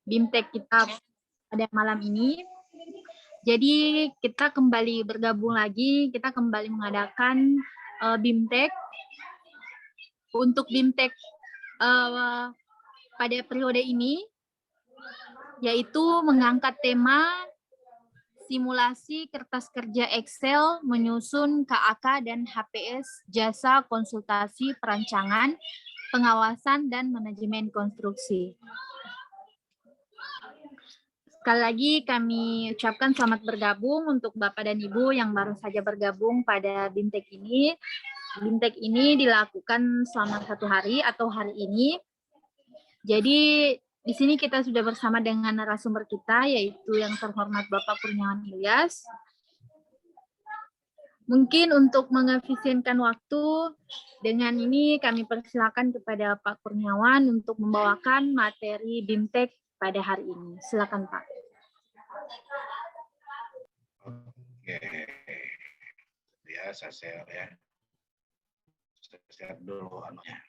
BIMTEK kita pada malam ini. Jadi kita kembali bergabung lagi, kita kembali mengadakan BIMTEK. Untuk BIMTEK pada periode ini, yaitu mengangkat tema simulasi kertas kerja Excel menyusun KAK dan HPS jasa konsultasi perancangan, pengawasan, dan manajemen konstruksi. Sekali lagi kami ucapkan selamat bergabung untuk Bapak dan Ibu yang baru saja bergabung pada BIMTEK ini. BIMTEK ini dilakukan selama 1 hari atau hari ini. Jadi di sini kita sudah bersama dengan narasumber kita, yaitu yang terhormat Bapak Kurniawan Ilyas. Mungkin untuk mengefisienkan waktu, dengan ini kami persilakan kepada Pak Kurniawan untuk membawakan materi BIMTEK pada hari ini. Silakan Pak. Oke, ya saya share ya. Saya share dulu anunya.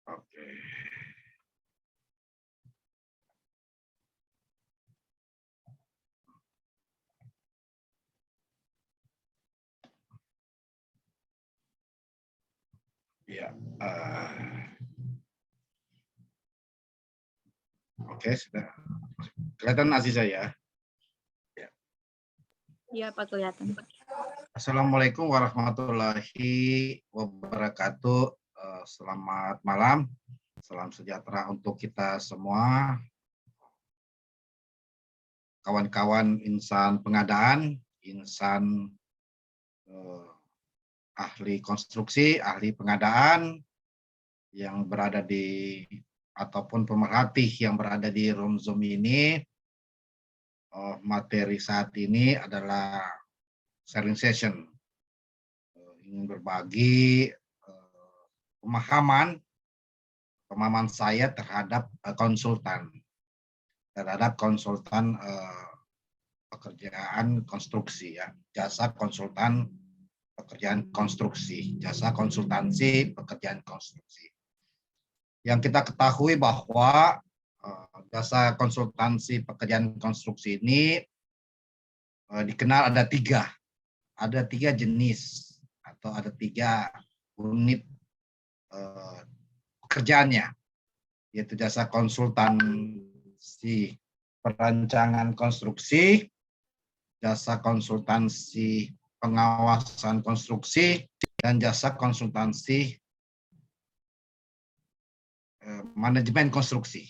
Oke. Ya. Oke, sudah. Kelihatan Aziza ya? Ya. Iya Pak, kelihatan. Assalamualaikum warahmatullahi wabarakatuh. Selamat malam. Salam sejahtera untuk kita semua. Kawan-kawan insan pengadaan, insan ahli konstruksi, ahli pengadaan yang berada di ataupun pemerhati yang berada di room Zoom ini. Materi saat ini adalah sharing session. Ingin berbagi pemahaman saya terhadap konsultan pekerjaan konstruksi ya, jasa konsultan pekerjaan konstruksi, jasa konsultansi pekerjaan konstruksi. Yang kita ketahui bahwa jasa konsultansi pekerjaan konstruksi ini dikenal ada tiga jenis atau ada 3 unit pekerjaannya, yaitu jasa konsultansi perancangan konstruksi, jasa konsultansi pengawasan konstruksi, dan jasa konsultansi manajemen konstruksi.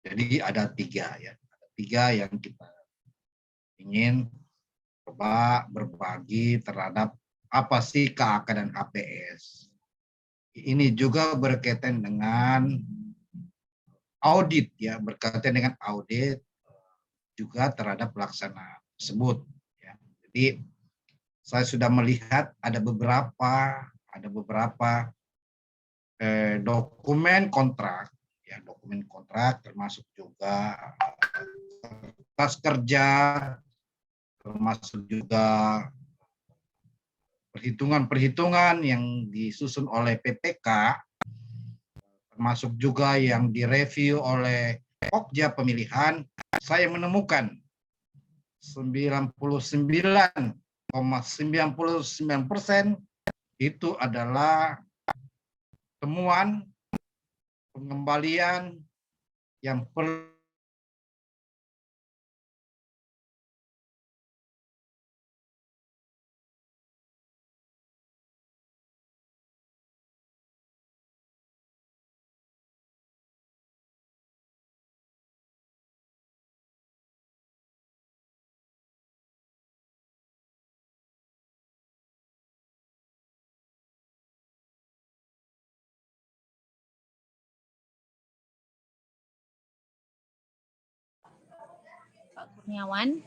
Jadi ada 3 ya, ada 3 yang kita ingin coba berbagi terhadap apa sih KAK dan HPS. Ini juga berkaitan dengan audit ya, berkaitan dengan audit juga terhadap pelaksanaan tersebut. Ya. Jadi saya sudah melihat ada beberapa dokumen kontrak, ya dokumen kontrak termasuk juga kertas kerja, termasuk juga perhitungan-perhitungan yang disusun oleh PPK, termasuk juga yang direview oleh Pokja pemilihan. Saya menemukan 99,99% itu adalah temuan pengembalian yang perlu Pak Kurniawan.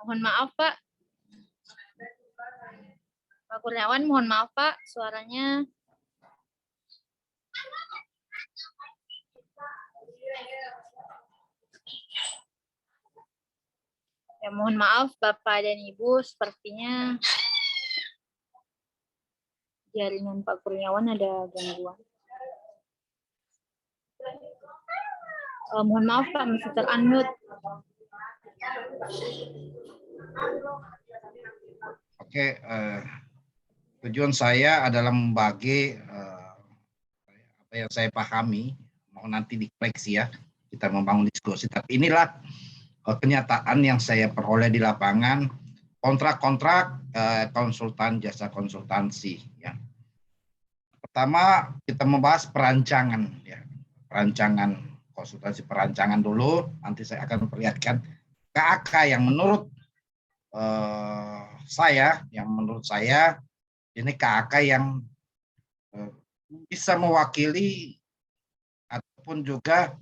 Mohon maaf Pak. Pak Kurniawan, mohon maaf Pak, suaranya. Ya, mohon maaf Bapak dan Ibu, sepertinya jaringan Pak Kurniawan ada gangguan. Mohon maaf Pak, masih ter-unmute. Oke, tujuan saya adalah membagi apa yang saya pahami, mau nanti dikoreksi ya, kita membangun diskusi. Tapi inilah kenyataan yang saya peroleh di lapangan, kontrak-kontrak konsultan jasa konsultansi. Ya. Pertama kita membahas perancangan, ya, perancangan konsultasi perancangan dulu. Nanti saya akan memperlihatkan KAK yang menurut saya ini KAK yang bisa mewakili ataupun juga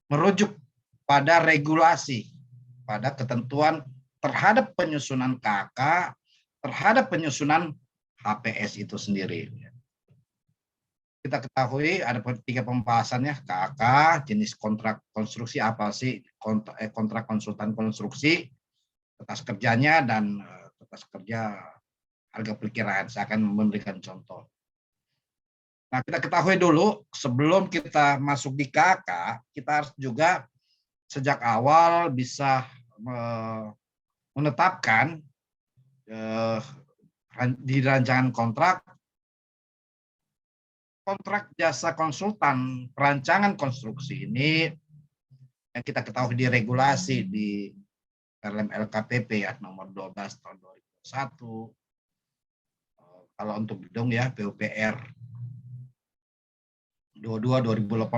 merujuk pada regulasi, pada ketentuan terhadap penyusunan KAK, terhadap penyusunan HPS itu sendiri. Kita ketahui ada 3 pembahasannya, KAK, jenis kontrak konstruksi apa sih, kontrak konsultan konstruksi, tetas kerjanya, dan tetas kerja harga perkiraan. Saya akan memberikan contoh. Nah, kita ketahui dulu, sebelum kita masuk di KAK, kita harus juga sejak awal bisa menetapkan di rancangan kontrak jasa konsultan perancangan konstruksi ini yang kita ketahui di regulasi di dalam LKPP ya nomor 12 tahun 2001. Kalau untuk gedung ya PUPR 22 2018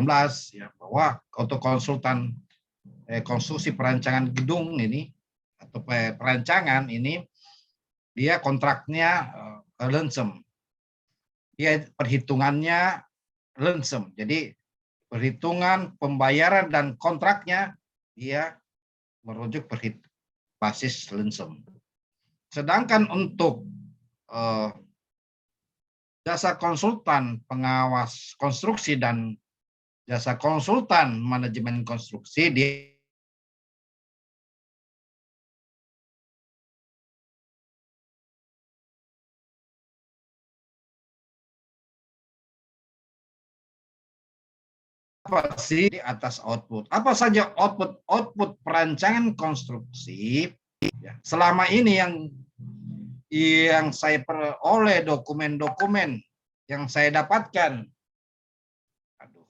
ya, bahwa untuk konsultan konstruksi perancangan gedung ini atau perancangan ini dia kontraknya lump-sum. Dia perhitungannya lump-sum. Jadi perhitungan pembayaran dan kontraknya dia merujuk basis lump-sum. Sedangkan untuk jasa konsultan pengawas konstruksi dan jasa konsultan manajemen konstruksi dia apa sih di atas output? Apa saja output perancangan konstruksi? Ya, selama ini yang saya peroleh dokumen-dokumen yang saya dapatkan. Aduh.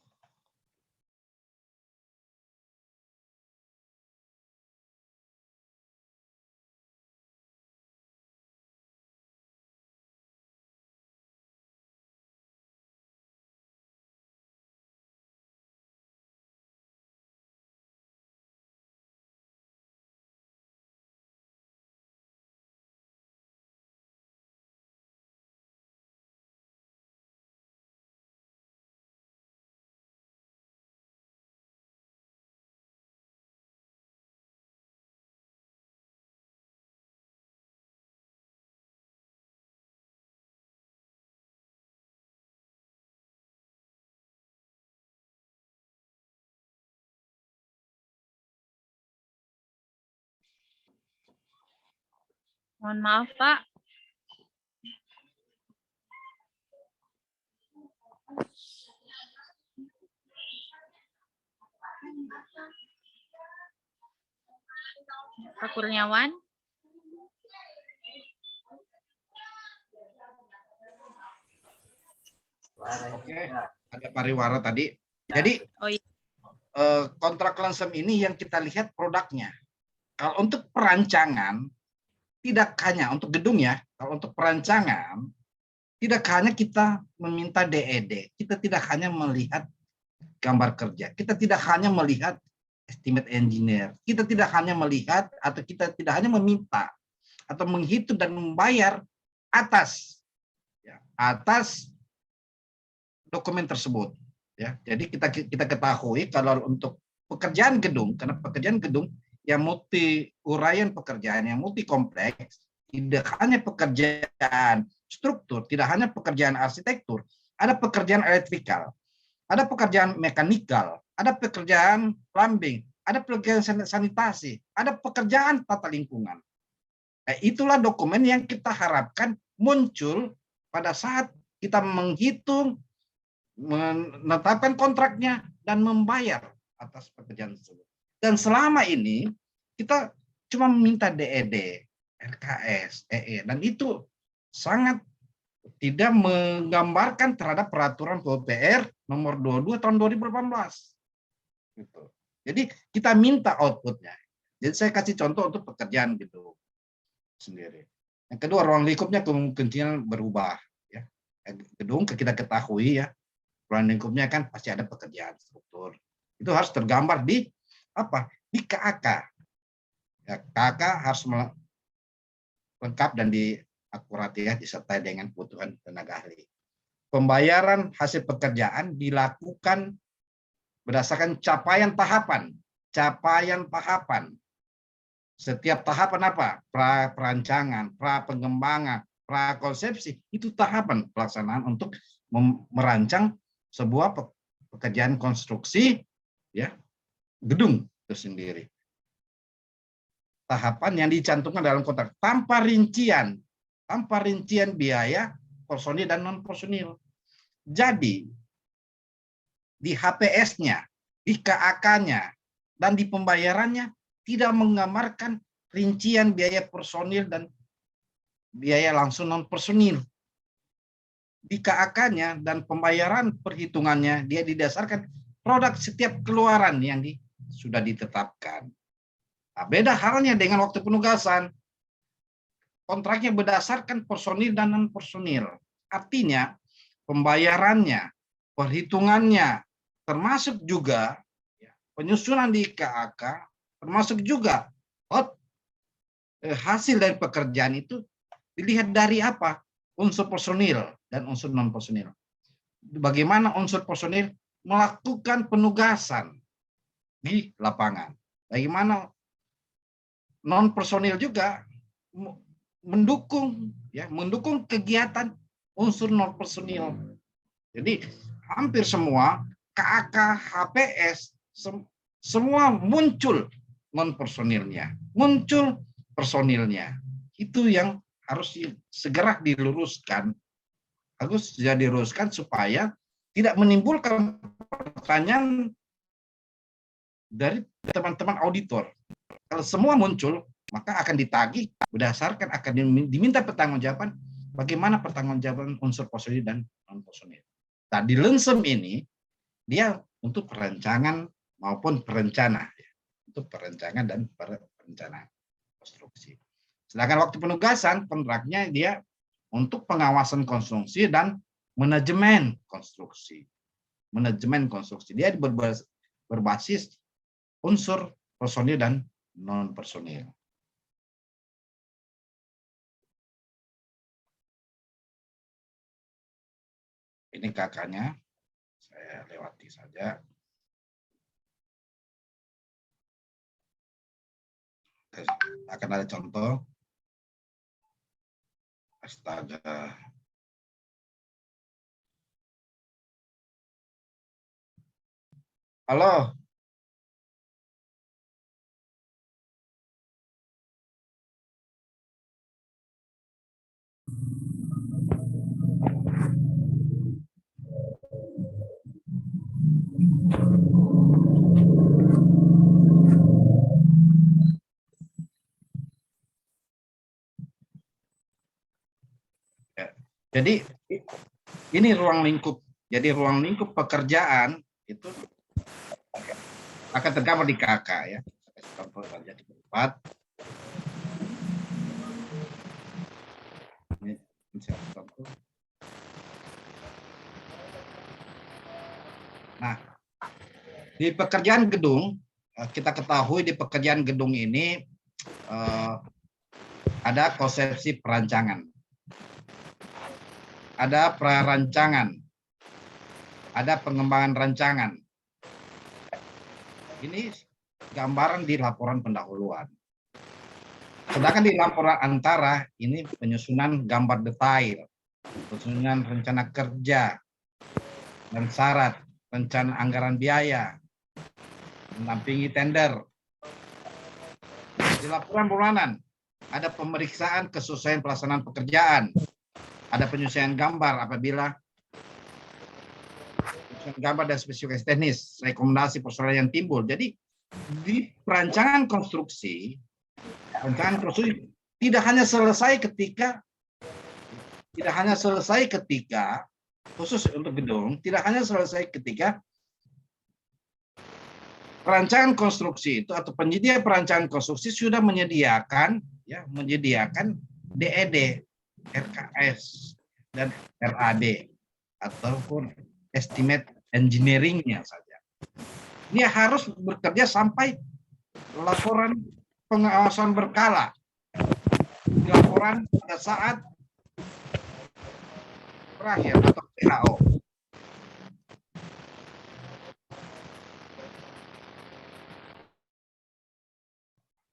Mohon maaf Pak. Pak Kurniawan. Oke, ada pariwara tadi. Jadi kontrak lump-sum ini yang kita lihat produknya. Kalau untuk perancangan tidak hanya untuk gedung ya, kalau untuk perancangan tidak hanya kita meminta DED, kita tidak hanya melihat gambar kerja, kita tidak hanya melihat estimate engineer, kita tidak hanya melihat atau kita tidak hanya meminta atau menghitung dan membayar atas dokumen tersebut. Ya, jadi kita ketahui kalau untuk pekerjaan gedung, karena pekerjaan gedung yang multi uraian pekerjaan yang multi kompleks, tidak hanya pekerjaan struktur, tidak hanya pekerjaan arsitektur, ada pekerjaan elektrikal, ada pekerjaan mekanikal, ada pekerjaan plumbing, ada pekerjaan sanitasi, ada pekerjaan tata lingkungan. Itulah dokumen yang kita harapkan muncul pada saat kita menghitung, menetapkan kontraknya, dan membayar atas pekerjaan tersebut. Dan selama ini kita cuma meminta DED, RKS, EE, dan itu sangat tidak menggambarkan terhadap peraturan PUPR nomor 22 tahun 2018. Gitu. Jadi kita minta outputnya. Jadi saya kasih contoh untuk pekerjaan gitu sendiri. Yang kedua, ruang lingkupnya kemungkinan berubah. Ya. Gedung kita ketahui ya, ruang lingkupnya kan pasti ada pekerjaan struktur. Itu harus tergambar di apa? Di KAK. Ya, KAK harus lengkap dan akurat ya, disertai dengan kebutuhan tenaga ahli. Pembayaran hasil pekerjaan dilakukan berdasarkan capaian tahapan. Setiap tahapan apa? Pra perancangan, pra pengembangan, pra konsepsi, itu tahapan pelaksanaan untuk merancang sebuah pekerjaan konstruksi ya, gedung itu sendiri. Tahapan yang dicantumkan dalam kontrak tanpa rincian biaya personil dan non personil. Jadi di HPS-nya, di KAK-nya, dan di pembayarannya tidak menggambarkan rincian biaya personil dan biaya langsung non personil. Di KAK-nya dan pembayaran perhitungannya dia didasarkan produk setiap keluaran yang sudah ditetapkan. Nah, beda halnya dengan waktu penugasan. Kontraknya berdasarkan personil dan non personil. Artinya pembayarannya, perhitungannya, termasuk juga penyusunan di KAK, termasuk juga hasil dari pekerjaan itu dilihat dari apa? Unsur personil dan unsur non personil. Bagaimana unsur personil melakukan penugasan di lapangan. Bagaimana non personil juga mendukung kegiatan unsur non personil. Jadi hampir semua KAK, HPS semua muncul non personilnya, muncul personilnya. Itu yang harus segera diluruskan, supaya tidak menimbulkan pertanyaan dari teman-teman auditor. Kalau semua muncul, maka akan ditagih berdasarkan akan diminta pertanggungjawaban bagaimana pertanggungjawaban unsur personil dan non personil. Nah, di Lensem ini dia untuk perancangan maupun perencana, untuk perencanaan dan perencanaan konstruksi. Sedangkan waktu penugasan kontraknya dia untuk pengawasan konstruksi dan manajemen konstruksi. Manajemen konstruksi dia berbasis unsur personil dan non personil. Ini kakaknya, saya lewati saja. Akan ada contoh. Astaga. Halo. Jadi ini ruang lingkup. Jadi ruang lingkup pekerjaan itu akan tergambar di KK ya. Contoh saja di tempat. Ini contoh. Nah, di pekerjaan gedung kita ketahui di pekerjaan gedung ini ada konsepsi perancangan. Ada prarancangan, ada pengembangan rancangan. Ini gambaran di laporan pendahuluan. Sedangkan di laporan antara, ini penyusunan gambar detail, penyusunan rencana kerja, dan syarat, rencana anggaran biaya, mendampingi tender. Di laporan bulanan ada pemeriksaan kesesuaian pelaksanaan pekerjaan, ada penyelesaian gambar apabila penyelesaian gambar dan spesifikasi teknis, rekomendasi persoalan yang timbul. Jadi di perancangan konstruksi tidak hanya selesai ketika khusus untuk gedung, tidak hanya selesai ketika perancangan konstruksi itu atau penyedia perancangan konstruksi sudah menyediakan DED, RKS, dan RAD ataupun estimate engineering-nya saja. Dia harus bekerja sampai laporan pengawasan berkala. Laporan pada saat terakhir atau PHO.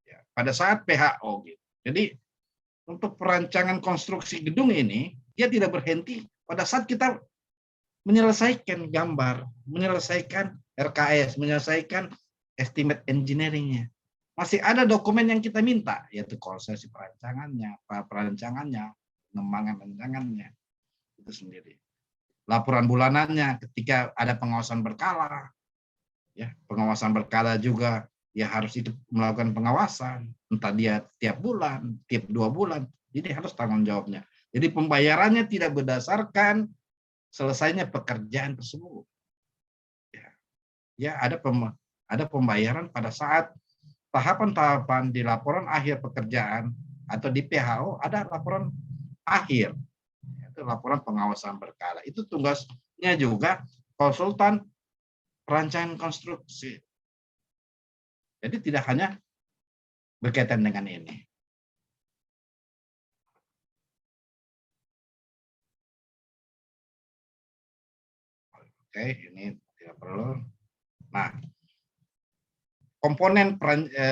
Ya, pada saat PHO. Gitu. Jadi untuk perancangan konstruksi gedung ini, dia tidak berhenti pada saat kita menyelesaikan gambar, menyelesaikan RKS, menyelesaikan estimate engineering-nya. Masih ada dokumen yang kita minta, yaitu konsepsi perancangannya, pengembangan rancangannya, itu sendiri. Laporan bulanannya ketika ada pengawasan berkala, ya pengawasan berkala juga ya harus itu melakukan pengawasan, entah dia tiap bulan, tiap 2 bulan, jadi harus tanggung jawabnya. Jadi pembayarannya tidak berdasarkan selesainya pekerjaan tersebut. Ya ada pembayaran pada saat tahapan-tahapan di laporan akhir pekerjaan atau di PHO ada laporan akhir, itu laporan pengawasan berkala. Itu tugasnya juga konsultan perancangan konstruksi. Jadi tidak hanya berkaitan dengan ini. Oke, ini tidak perlu. Nah, komponen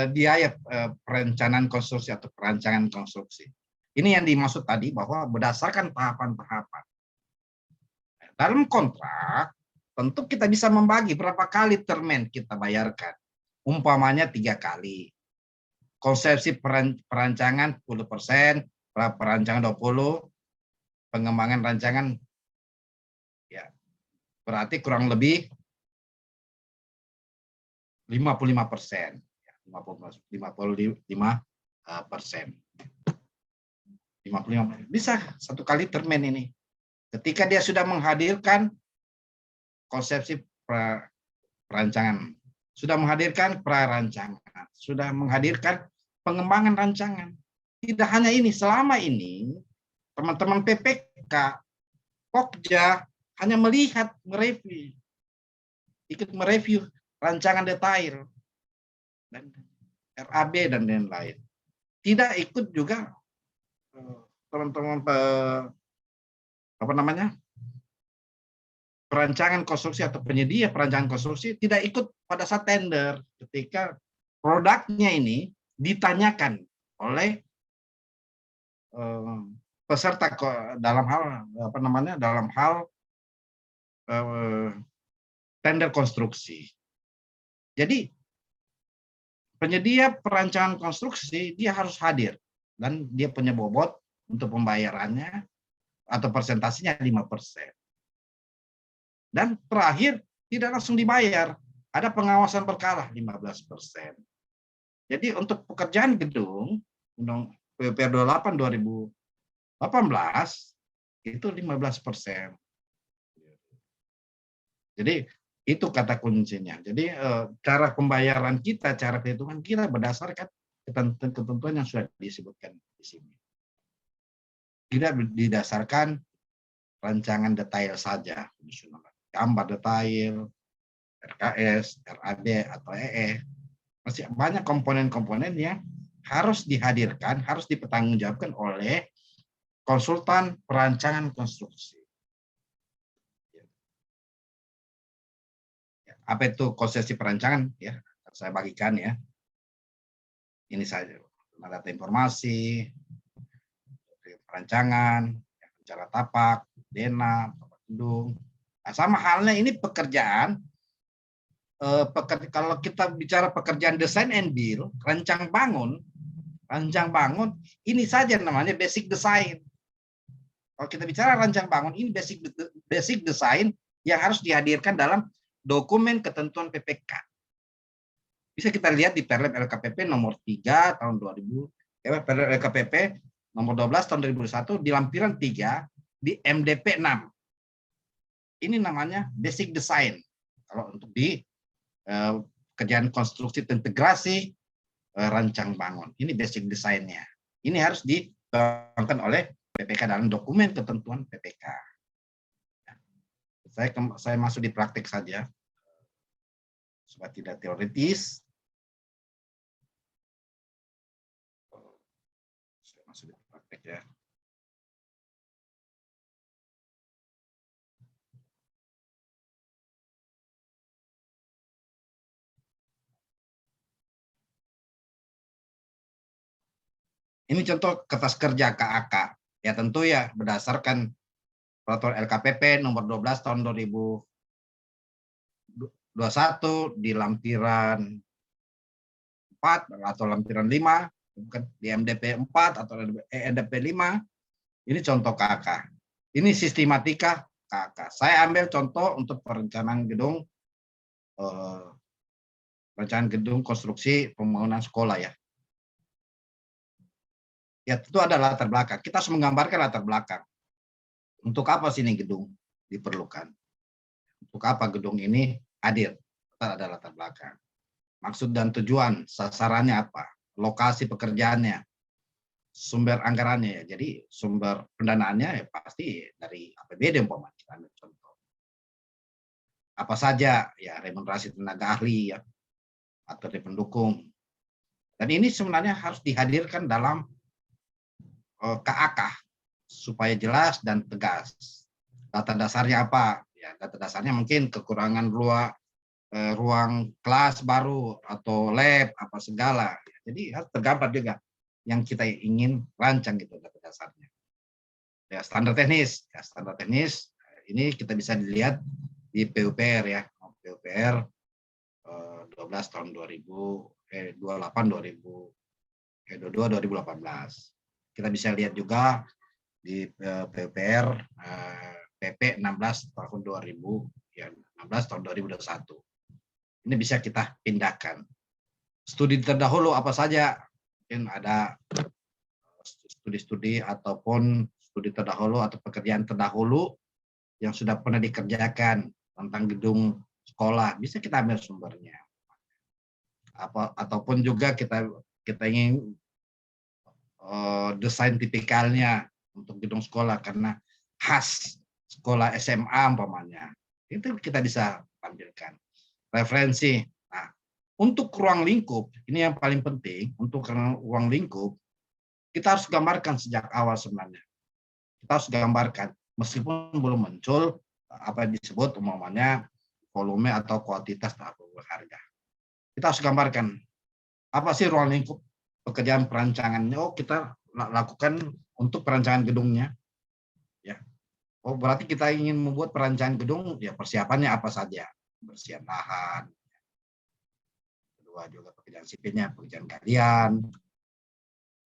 biaya perencanaan konstruksi atau perancangan konstruksi. Ini yang dimaksud tadi bahwa berdasarkan tahapan-tahapan. Dalam kontrak, tentu kita bisa membagi berapa kali termen kita bayarkan. Umpamanya 3 kali. Konsepsi perancangan 10%, perancangan 20%, pengembangan rancangan ya berarti kurang lebih 55%. 55%. Bisa 1 kali termen ini. Ketika dia sudah menghadirkan konsepsi perancangan, sudah menghadirkan prarancangan, sudah menghadirkan pengembangan rancangan. Tidak hanya ini, selama ini teman-teman PPK, Pokja hanya melihat, mereview, ikut mereview rancangan detail dan RAB dan lain-lain. Tidak ikut juga teman-teman perancangan konstruksi atau penyedia perancangan konstruksi tidak ikut pada saat tender ketika produknya ini ditanyakan oleh peserta dalam hal tender konstruksi. Jadi penyedia perancangan konstruksi dia harus hadir dan dia punya bobot untuk pembayarannya atau persentasinya 5%. Dan terakhir tidak langsung dibayar, ada pengawasan berkala 15%. Jadi untuk pekerjaan gedung Undang PPR 28 2018 itu 15%. Jadi itu kata kuncinya. Jadi cara pembayaran kita, cara perhitungan kita berdasarkan ketentuan yang sudah disebutkan di sini. Tidak didasarkan rancangan detail saja, gambar detail, RKS, RAD, atau EE. Masih banyak komponen-komponen yang harus dihadirkan, harus dipertanggungjawabkan oleh konsultan perancangan konstruksi. Apa itu konsepsi perancangan? Ya, saya bagikan ya. Ini saja data informasi, perancangan, rencana tapak, dena, gedung. Nah, sama halnya ini pekerjaan kalau kita bicara pekerjaan desain and build, rancang bangun ini saja namanya basic design. Kalau kita bicara rancang bangun, ini basic design yang harus dihadirkan dalam dokumen ketentuan PPK. Bisa kita lihat di Perlep LKPP nomor 3 tahun 2000, Perlep LKPP nomor 12 tahun 2001 di lampiran 3 di MDP 6. Ini namanya basic design. Kalau untuk di kerjaan konstruksi integrasi rancang bangun, ini basic desainnya. Ini harus dikembangkan oleh PPK dalam dokumen ketentuan PPK. Saya masuk di praktik saja supaya tidak teoritis. Saya masuk di praktik ya. Ini contoh kertas kerja KAK. Ya tentu ya berdasarkan peraturan LKPP nomor 12 tahun 2021 di lampiran 4 atau lampiran 5, bukan di MDP 4 atau MDP 5. Ini contoh KAK. Ini sistematika KAK. Saya ambil contoh untuk perencanaan gedung konstruksi pembangunan sekolah ya. Ya tentu ada latar belakang. Kita harus menggambarkan latar belakang. Untuk apa sih ini gedung diperlukan? Untuk apa gedung ini hadir? Kita ada latar belakang. Maksud dan tujuan, sasarannya apa? Lokasi pekerjaannya, sumber anggarannya ya. Jadi sumber pendanaannya ya pasti dari APBD umpamanya. Contoh. Apa saja ya remunerasi tenaga ahli ya atau dari pendukung. Dan ini sebenarnya harus dihadirkan dalam KAK supaya jelas dan tegas. Data dasarnya apa? Ya, data dasarnya mungkin kekurangan ruang kelas baru atau lab apa segala. Jadi harus tergambar juga yang kita ingin rancang gitu data dasarnya. Ya, standar teknis ini kita bisa dilihat di PUPR ya, PUPR 12 tahun 28 2018. Kita bisa lihat juga di PUPR PP 16 tahun 2000 ya 16 tahun 2021. Ini bisa kita pindahkan. Studi terdahulu apa saja? Mungkin ada studi-studi ataupun studi terdahulu atau pekerjaan terdahulu yang sudah pernah dikerjakan tentang gedung sekolah, bisa kita ambil sumbernya. Ataupun juga kita ingin desain tipikalnya untuk gedung sekolah karena khas sekolah SMA umpamanya. Itu kita bisa tampilkan. Referensi. Nah, untuk ruang lingkup, ini yang paling penting, untuk ruang lingkup, kita harus gambarkan sejak awal sebenarnya. Kita harus gambarkan, meskipun belum muncul apa yang disebut umpamanya volume atau kuantitas atau harga. Kita harus gambarkan, apa sih ruang lingkup pekerjaan perancangannya. Oh, kita lakukan untuk perancangan gedungnya. Ya. Oh, berarti kita ingin membuat perancangan gedung, ya persiapannya apa saja. Bersihan lahan. Kedua juga pekerjaan sipilnya, pekerjaan galian.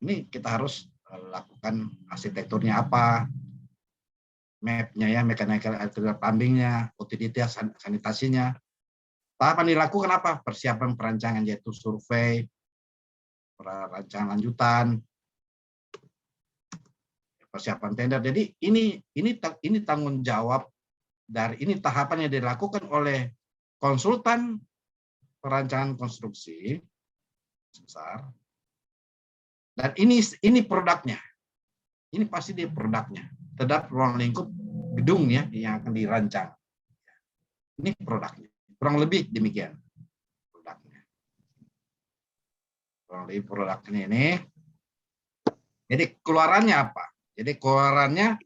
Ini kita harus lakukan arsitekturnya apa, map-nya ya, mechanical electrical plumbing-nya, utilitas sanitasinya. Tahapan dilakukan apa? Persiapan perancangan yaitu survei, perancangan lanjutan, persiapan tender. Jadi ini tanggung jawab dari ini tahapan yang dilakukan oleh konsultan perancangan konstruksi besar. Dan ini produknya. Ini pasti dia produknya. Terhadap ruang lingkup gedung ya yang akan dirancang. Ini produknya. Kurang lebih demikian produknya. Kurang lebih produknya ini. Jadi keluarannya apa? Jadi keluarannya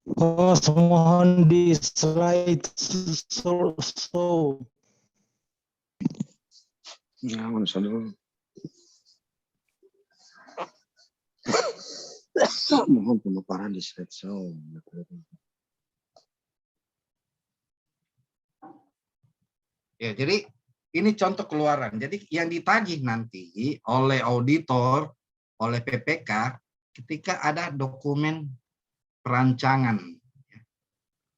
Host mohon di slide so. Ya, dulu. Mohon pemaparan di slide so. Ya, jadi ini contoh keluaran. Jadi yang ditagih nanti oleh auditor, oleh PPK, ketika ada dokumen perancangan,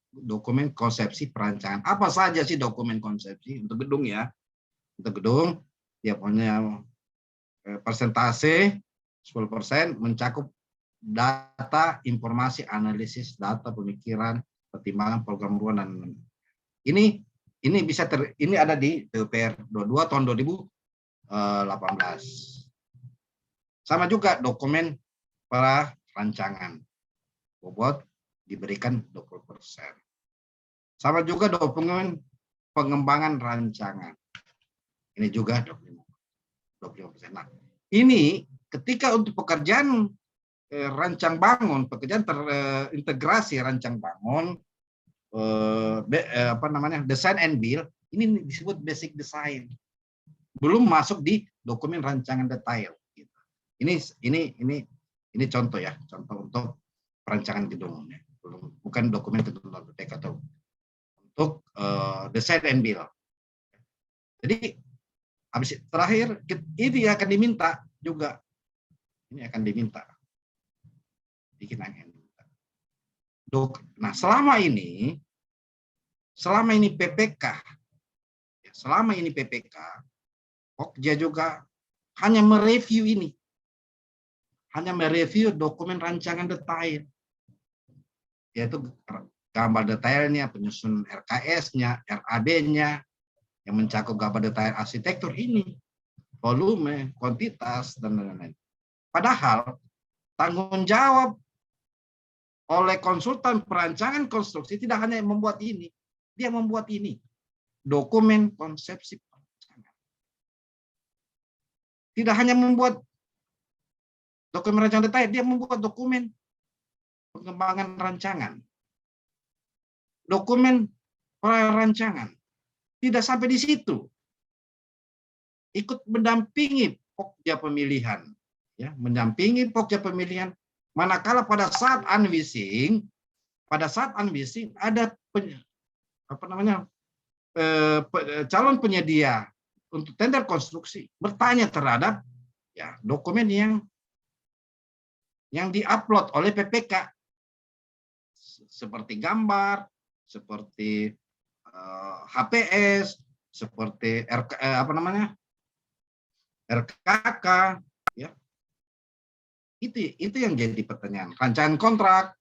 dokumen konsepsi perancangan. Apa saja sih dokumen konsepsi untuk gedung ya? Untuk gedung, dia punya persentase 10% mencakup data, informasi, analisis, data, pemikiran, pertimbangan, program ruang dan ini bisa ini ada di TUPR 22 tahun 2018. Sama juga dokumen para rancangan bobot diberikan 20%. Sama juga dokumen pengembangan rancangan. Ini juga 25%. Nah, ini ketika untuk pekerjaan rancang bangun, pekerjaan terintegrasi rancang bangun, design and build, ini disebut basic design. Belum masuk di dokumen rancangan detail. Ini contoh ya, contoh untuk perancangan gedung. Bukan dokumen tentu atau untuk design and build. Jadi habis terakhir ini akan diminta juga. Ini akan diminta. Bikin nah, selama ini PPK, Pokja juga hanya mereview ini. Hanya mereview dokumen rancangan detail. Yaitu gambar detailnya, penyusun RKS-nya, RAB-nya, yang mencakup gambar detail arsitektur ini, volume, kuantitas, dan lain-lain. Padahal tanggung jawab oleh konsultan perancangan konstruksi tidak hanya membuat ini, dia membuat ini, dokumen konsepsi perancangan. Tidak hanya membuat dokumen rancangan detail, dia membuat dokumen pengembangan rancangan, dokumen perancangan. Tidak sampai di situ, ikut mendampingi Pokja pemilihan, ya, mendampingi Pokja pemilihan. Manakala pada saat unwissing ada calon penyedia untuk tender konstruksi bertanya terhadap ya dokumen yang diupload oleh PPK seperti gambar, seperti HPS, seperti RKK, ya. Itu yang jadi pertanyaan. Rancangan kontrak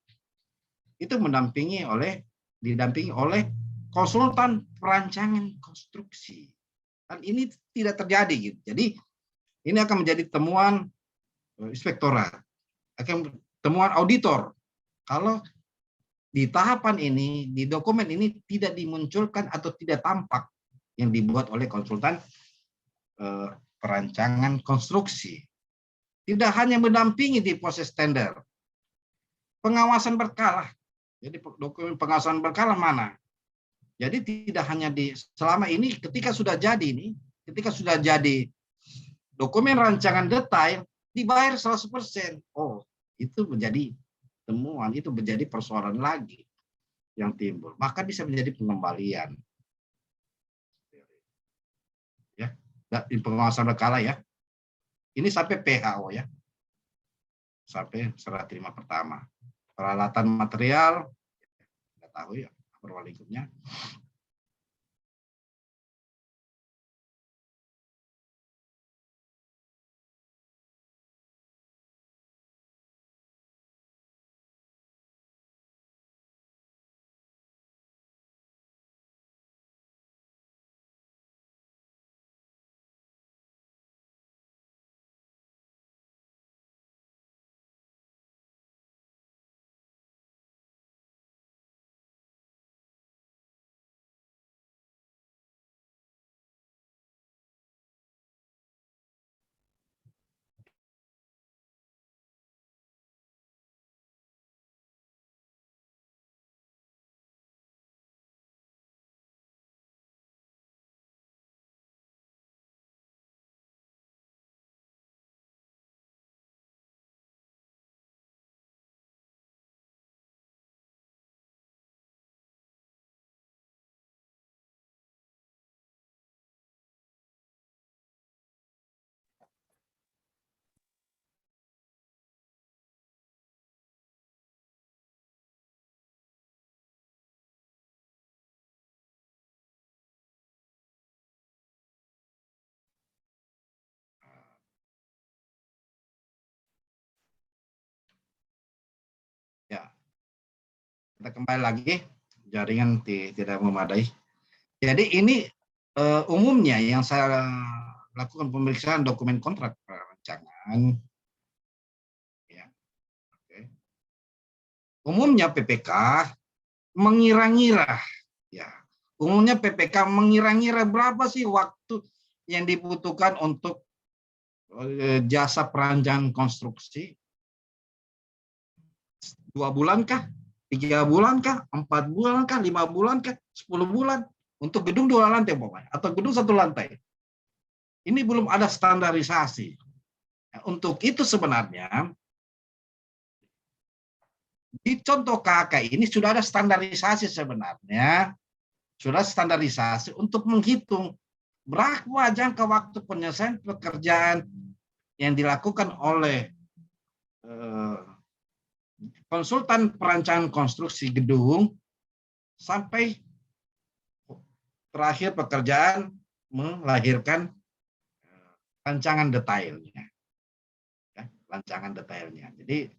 itu didampingi oleh konsultan perancangan konstruksi. Dan ini tidak terjadi gitu. Jadi ini akan menjadi temuan inspektorat, akan temuan auditor kalau di tahapan ini, di dokumen ini tidak dimunculkan atau tidak tampak yang dibuat oleh konsultan perancangan konstruksi. Tidak hanya mendampingi di proses tender, pengawasan berkala. Jadi dokumen pengawasan berkala mana? Jadi tidak hanya selama ini ketika sudah jadi dokumen rancangan detail dibayar 100%. Oh, itu menjadi temuan, itu menjadi persoalan lagi yang timbul. Maka bisa menjadi pengembalian. Ya, pengawasan berkala ya. Ini sampai PHO ya. Sampai serah terima pertama. Peralatan material, tidak tahu ya, approval lingkupnya. Kita kembali lagi, jaringan tidak memadai. Jadi ini umumnya yang saya lakukan pemeriksaan dokumen kontrak perancangan. Ya, oke. Umumnya PPK mengira-ngira, ya. Umumnya PPK mengira-ngira berapa sih waktu yang dibutuhkan untuk jasa perancangan konstruksi. 2 bulan kah? 3 bulan kah? 4 bulan kah? 5 bulan kah? 10 bulan? Untuk gedung 2 lantai pokoknya, atau gedung 1 lantai. Ini belum ada standarisasi. Untuk itu sebenarnya di contoh KK ini sudah ada standarisasi sebenarnya. Sudah standarisasi untuk menghitung berapa jangka waktu penyelesaian pekerjaan yang dilakukan oleh konsultan perancangan konstruksi gedung sampai terakhir pekerjaan melahirkan rancangan detailnya. Ya, rancangan detailnya. Jadi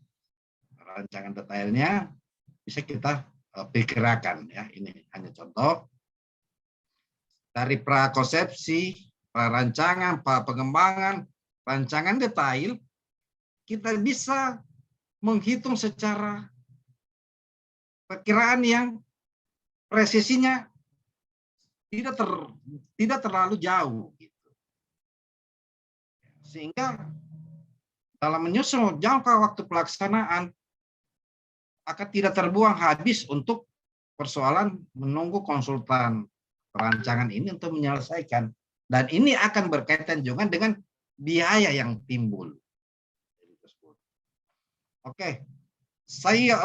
rancangan detailnya bisa kita perkirakan, ya. Ini hanya contoh dari prakonsepsi, perancangan, pengembangan, rancangan detail, kita bisa menghitung secara perkiraan yang presisinya tidak terlalu jauh, gitu. Sehingga dalam menyusun jangka waktu pelaksanaan akan tidak terbuang habis untuk persoalan menunggu konsultan perancangan ini untuk menyelesaikan. Dan ini akan berkaitan juga dengan biaya yang timbul. Oke, saya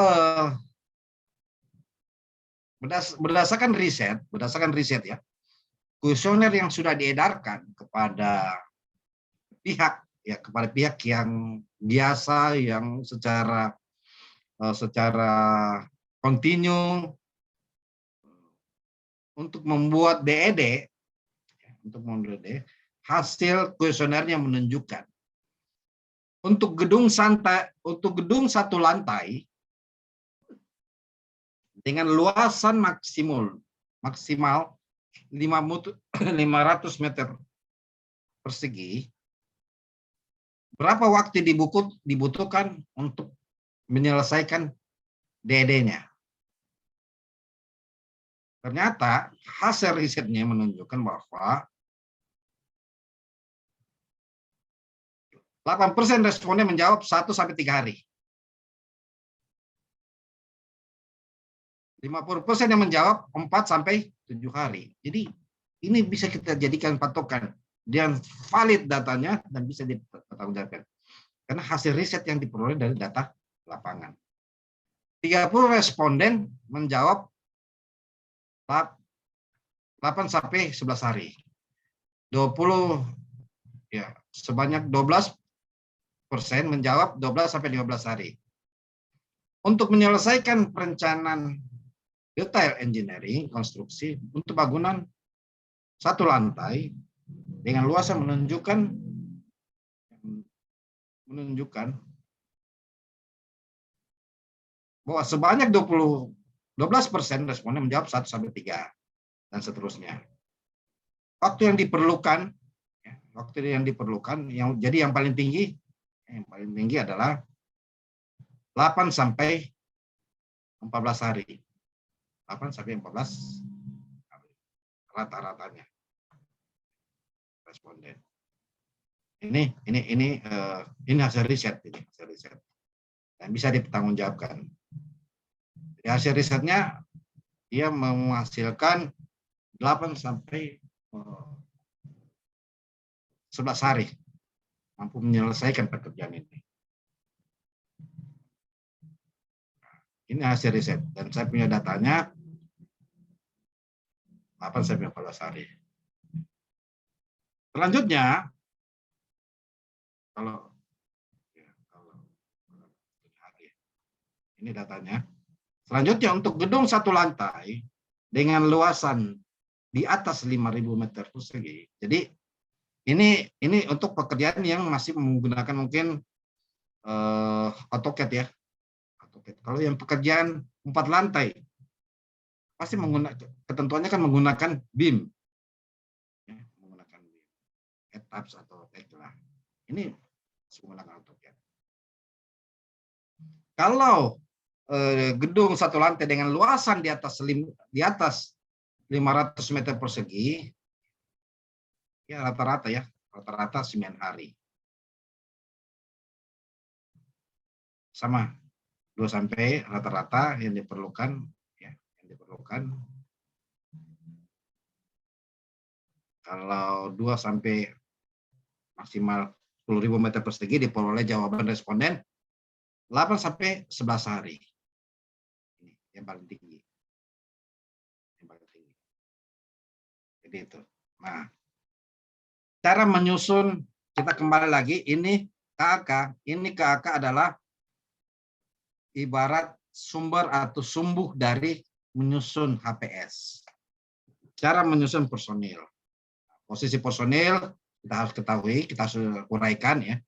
berdasarkan riset ya, kuesioner yang sudah diedarkan kepada pihak yang biasa, yang secara kontinu untuk membuat DED, hasil kuesionernya menunjukkan untuk gedung 1 lantai dengan luasan maksimal 500 meter persegi, berapa waktu dibutuhkan untuk menyelesaikan DD-nya? Ternyata hasil risetnya menunjukkan bahwa 8% responden menjawab 1 sampai 3 hari. 50% yang menjawab 4 sampai 7 hari. Jadi ini bisa kita jadikan patokan dan valid datanya dan bisa dipertanggungjawabkan. Karena hasil riset yang diperoleh dari data lapangan. 30 responden menjawab 8 sampai 11 hari. 20 ya, sebanyak 12% menjawab 12 sampai 15 hari. Untuk menyelesaikan perencanaan detail engineering konstruksi untuk bangunan 1 lantai dengan luasan menunjukkan bahwa sebanyak 12% responden menjawab 1 sampai 3 dan seterusnya. Waktu yang diperlukan jadi yang paling tinggi adalah 8 sampai 14 hari. 8 sampai 14 hari rata-ratanya responden. Ini hasil riset dan bisa dipertanggungjawabkan. Jadi hasil risetnya dia menghasilkan 8 sampai 11 hari mampu menyelesaikan pekerjaan ini. Ini hasil riset dan saya punya datanya 8 sampai 14 hari. Selanjutnya ini datanya. Selanjutnya untuk gedung 1 lantai dengan luasan di atas 5.000 meter persegi. Jadi ini untuk pekerjaan yang masih menggunakan mungkin AutoCAD ya. AutoCAD. Kalau yang pekerjaan 4 lantai, pasti menggunakan, ketentuannya kan menggunakan BIM, ya, menggunakan BIM, etaps atau tekla. Ini menggunakan AutoCAD. Kalau gedung 1 lantai dengan luasan di atas 500 meter persegi, ya rata-rata 9 hari. Sama 2 sampai rata-rata yang diperlukan, ya, yang diperlukan. Kalau 2 sampai maksimal 10.000 meter persegi diperoleh jawaban responden 8 sampai 11 hari. Ini yang paling tinggi. Yang paling tinggi. Jadi itu. Nah, cara menyusun, kita kembali lagi, ini KAK. Ini KAK adalah ibarat sumber atau sumbu dari menyusun HPS. Cara menyusun personil. Posisi personil kita harus ketahui, kita harus uraikan ya.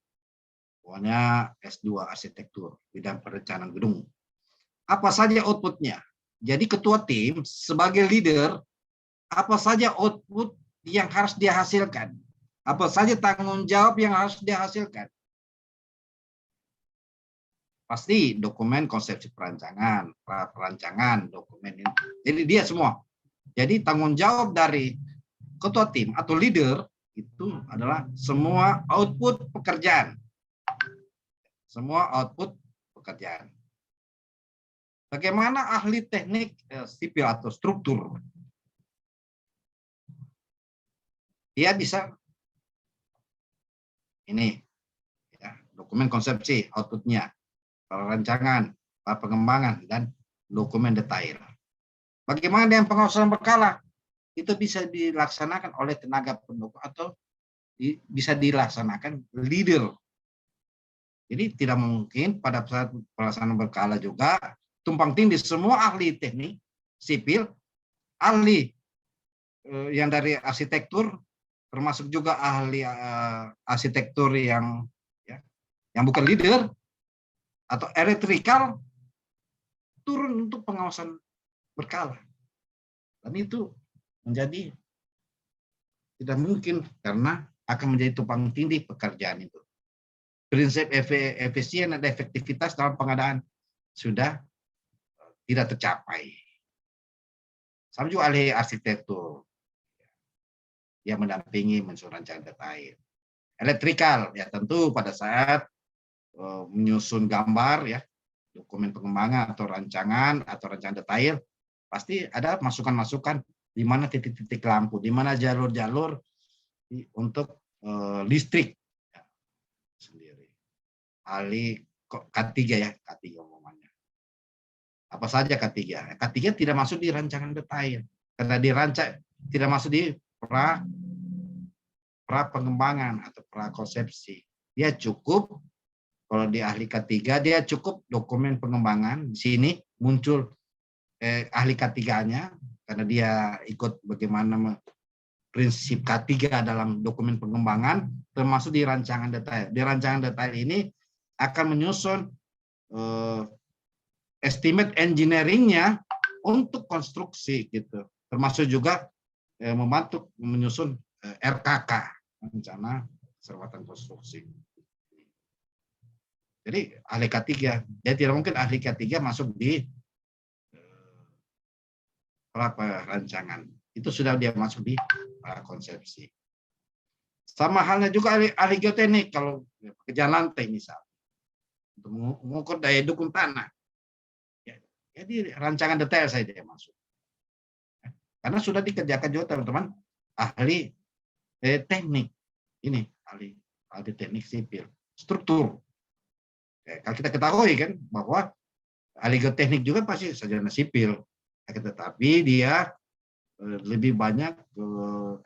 Pokoknya S2 arsitektur, bidang perencanaan gedung. Apa saja outputnya? Jadi ketua tim sebagai leader, apa saja output yang harus dia hasilkan? Apa saja tanggung jawab yang harus dia hasilkan? Pasti dokumen konsepsi perancangan, perancangan, dokumen ini. Jadi dia semua. Jadi tanggung jawab dari ketua tim atau leader itu adalah semua output pekerjaan. Semua output pekerjaan. Bagaimana ahli teknik sipil atau struktur? Dia bisa ini ya, dokumen konsepsi outputnya, perancangan, pengembangan, dan dokumen detail. Bagaimana dengan pengawasan berkala? Itu bisa dilaksanakan oleh tenaga pendukung atau bisa dilaksanakan leader. Jadi tidak mungkin pada saat pelaksanaan berkala juga tumpang tindih semua ahli teknik sipil, ahli yang dari arsitektur, termasuk juga ahli arsitektur yang bukan leader atau elektrikal turun untuk pengawasan berkala. Dan itu menjadi tidak mungkin karena akan menjadi tumpang tindih pekerjaan itu. Prinsip efisien dan efektivitas dalam pengadaan sudah tidak tercapai. Sama juga ahli arsitektur yang mendampingi mensusun rancangan detail. Elektrikal ya tentu pada saat menyusun gambar ya, dokumen pengembangan atau rancangan detail pasti ada masukan-masukan di mana titik-titik lampu, di mana jalur-jalur untuk listrik ya, sendiri. Ahli K3 ya, K3 umumnya. Apa saja K3? K3 tidak masuk di rancangan detail karena dirancang tidak masuk di pra pengembangan atau pra konsepsi. Dia cukup kalau di ahli K3 dia cukup dokumen pengembangan. Di sini muncul ahli K3-nya karena dia ikut bagaimana prinsip K3 dalam dokumen pengembangan termasuk di rancangan detail. Di rancangan detail ini akan menyusun estimate engineering-nya untuk konstruksi gitu. Termasuk juga membantu menyusun RKK, rencana keselamatan konstruksi. Jadi ahli K3, jadi tidak mungkin ahli K3 masuk di rancangan. Itu sudah dia masuk di konsepsi. Sama halnya juga ahli geoteknik kalau pekerjaan lantai misal. Untuk mengukur daya dukung tanah. Ya, jadi rancangan detail saya dia masuk. Karena sudah dikerjakan juga teman-teman ahli teknik. Ini ahli teknik sipil. Struktur. Kalau kita ketahui kan bahwa ahli geoteknik juga pasti sarjana sipil. Tetapi dia lebih banyak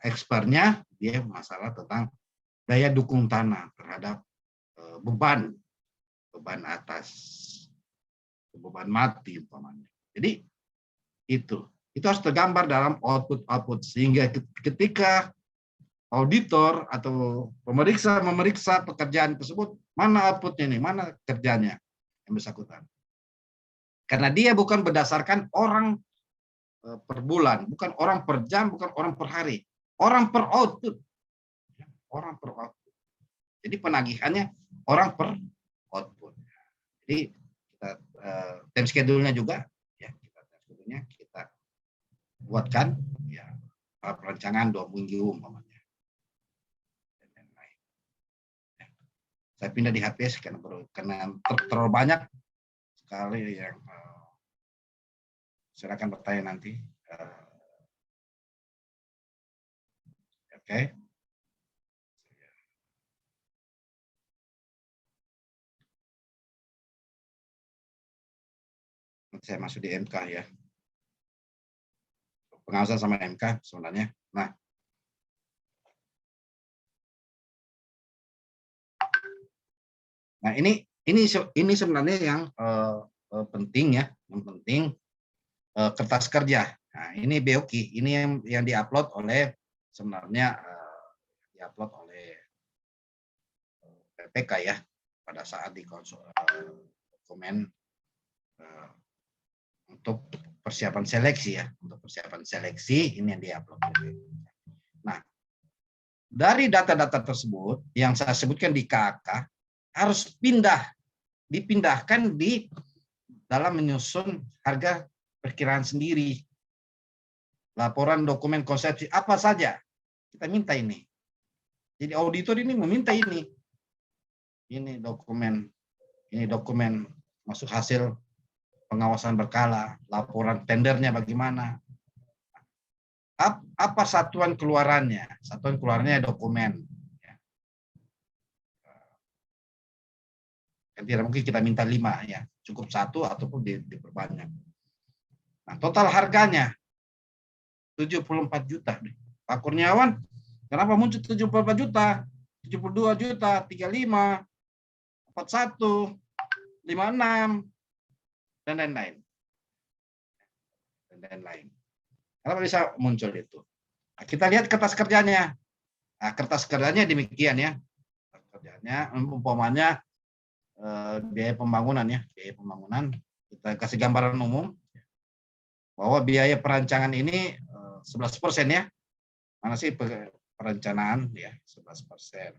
expertnya dia masalah tentang daya dukung tanah terhadap beban atas, beban mati umpamanya. Jadi itu harus tergambar dalam output sehingga ketika auditor atau memeriksa pekerjaan tersebut, mana outputnya nih, mana kerjanya yang bersangkutan. Karena dia bukan berdasarkan orang per bulan, bukan orang per jam, bukan orang per hari, orang per output. Orang per output. Jadi penagihannya orang per output. Jadi kita time schedule-nya juga ya, kita buatkan ya perancangan 2 minggu umpamanya. Saya pindah di HPS karena terlalu banyak sekali yang silakan bertanya nanti. Oke. Saya masuk di MK ya. Pengawasan sama MK sebenarnya. Nah ini sebenarnya yang penting ya, yang penting kertas kerja. Nah ini BOKI, ini yang diupload oleh sebenarnya diupload oleh PPK ya pada saat di dokumen untuk persiapan seleksi ya, untuk persiapan seleksi ini yang diupload. Nah dari data-data tersebut yang saya sebutkan di KK harus dipindahkan di dalam menyusun harga perkiraan sendiri. Laporan dokumen konsepsi apa saja kita minta ini. Jadi auditor ini meminta ini. Ini dokumen masuk hasil pengawasan berkala, laporan tendernya bagaimana. Apa satuan keluarannya? Satuan keluarannya dokumen. Tidak mungkin kita minta 5 ya, cukup 1 ataupun diperbanyak. Nah, total harganya 74 juta. Pak Kurniawan, kenapa muncul 74 juta? 72 juta, 35, 41, 56, dan lain-lain. Kenapa bisa muncul itu? Nah, kita lihat kertas kerjanya. Nah, kertas kerjanya demikian ya. Kerjanya umpamanya biaya pembangunan ya, biaya pembangunan kita kasih gambaran umum bahwa biaya perancangan ini 11% ya. Mana sih perencanaan ya 11%.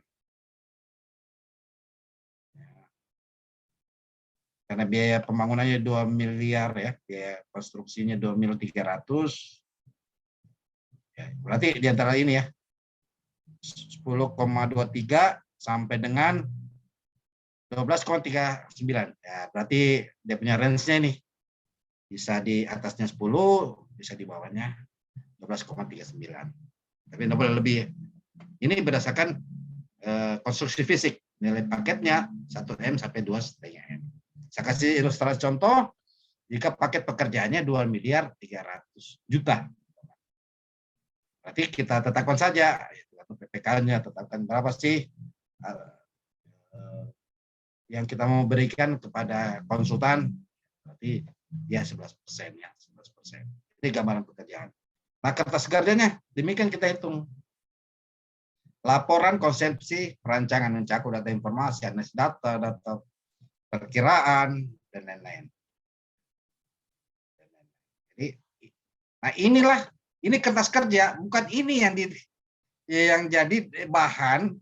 Karena biaya pembangunannya 2 miliar ya, biaya konstruksinya 2.300.000. Ya, berarti di antara ini ya 10,23 sampai dengan 12,39. Ya, berarti dia punya range-nya nih. Bisa di atasnya 10, bisa di bawahnya 12,39. Tapi tidak boleh lebih. Ini berdasarkan konstruksi fisik. Nilai paketnya 1M sampai 2,5M. Saya kasih ilustrasi contoh, jika paket pekerjaannya 2.300.000.000. Berarti kita tetapkan saja, PPK-nya tetapkan berapa sih yang kita mau berikan kepada konsultan, berarti ya 11% ya, 11%. Ini gambaran pekerjaan. Nah, kertas kerjanya demikian kita hitung. Laporan konsepsi perancangan mencakup data informasi, analisis data, data perkiraan, dan lain-lain. Jadi, nah ini kertas kerja, bukan ini yang jadi bahan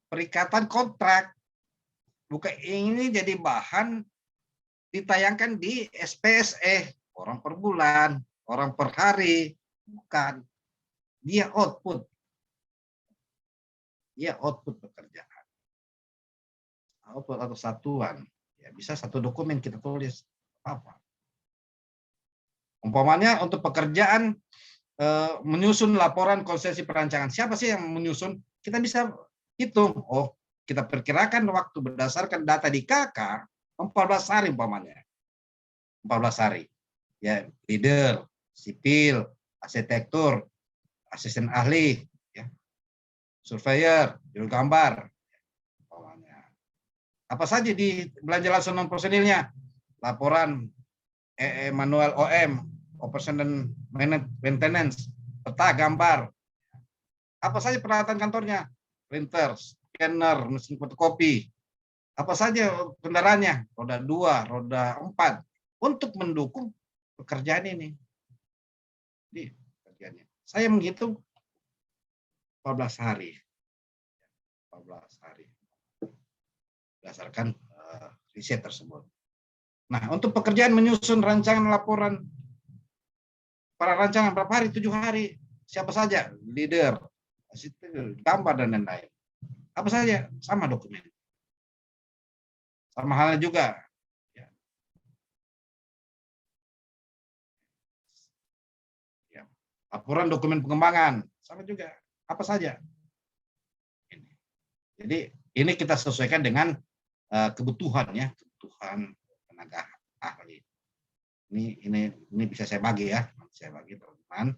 perikatan kontrak. Bukan ini jadi bahan ditayangkan di SPSE, orang per bulan, orang per hari, bukan. Dia output. Dia output pekerjaan. Output atau satuan. Ya, bisa satu dokumen kita tulis. Apa? Umpamanya untuk pekerjaan menyusun laporan konsesi perancangan. Siapa sih yang menyusun? Kita bisa hitung. Oh, kita perkirakan waktu berdasarkan data di KK 14 hari umpamanya. 14 hari. Ya, leader, sipil, arsitektur, asisten ahli, ya, surveyor, juru gambar. Umpamanya. Apa saja di belanja langsung non personilnya? Laporan manual OM, operation dan maintenance, peta gambar. Apa saja peralatan kantornya? Printer, scanner, mesin fotokopi, apa saja kendaraannya, roda 2, roda 4, untuk mendukung pekerjaan ini. Jadi pekerjaannya. Saya menghitung 14 hari. 14 hari. Berdasarkan riset tersebut. Nah, untuk pekerjaan menyusun rancangan laporan, para rancangan berapa hari? 7 hari. Siapa saja? Leader, asisten, gambar, dan lain-lain. Apa saja? Sama dokumen. Sama halnya juga. Ya. Laporan dokumen pengembangan. Sama juga. Apa saja? Jadi ini kita sesuaikan dengan kebutuhan ya, kebutuhan tenaga ahli. Ini bisa saya bagi ya, saya bagi teman-teman.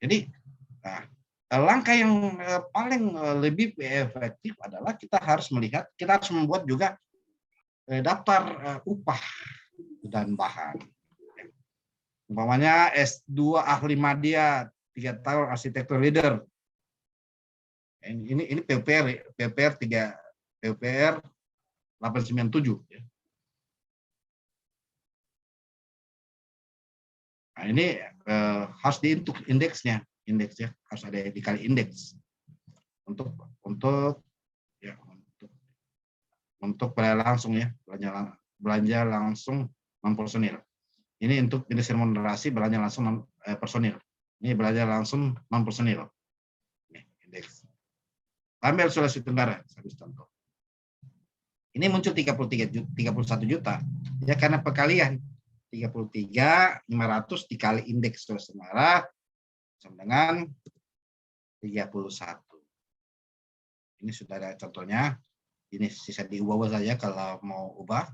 Jadi langkah yang paling lebih efektif adalah kita harus melihat, kita harus membuat juga daftar upah dan bahan. Umpamanya S2 ahli media 3 tahun arsitektur leader. Ini PPR 897 ya. Nah, ini harus diintuk indeksnya harus ada dikali indeks untuk belanja langsung ya, belanja langsung non personil. Ini untuk jenis remunerasi belanja langsung non personil. Ini belanja langsung non personil. Ini indeks. Ambil Sulawesi Tenggara, satu contoh. Ini muncul 31 juta ya, karena perkalian 33.500 dikali indeks Sulawesi Tenggara sama dengan 31. Ini sudah ada contohnya. Ini sisa diubah saja kalau mau ubah.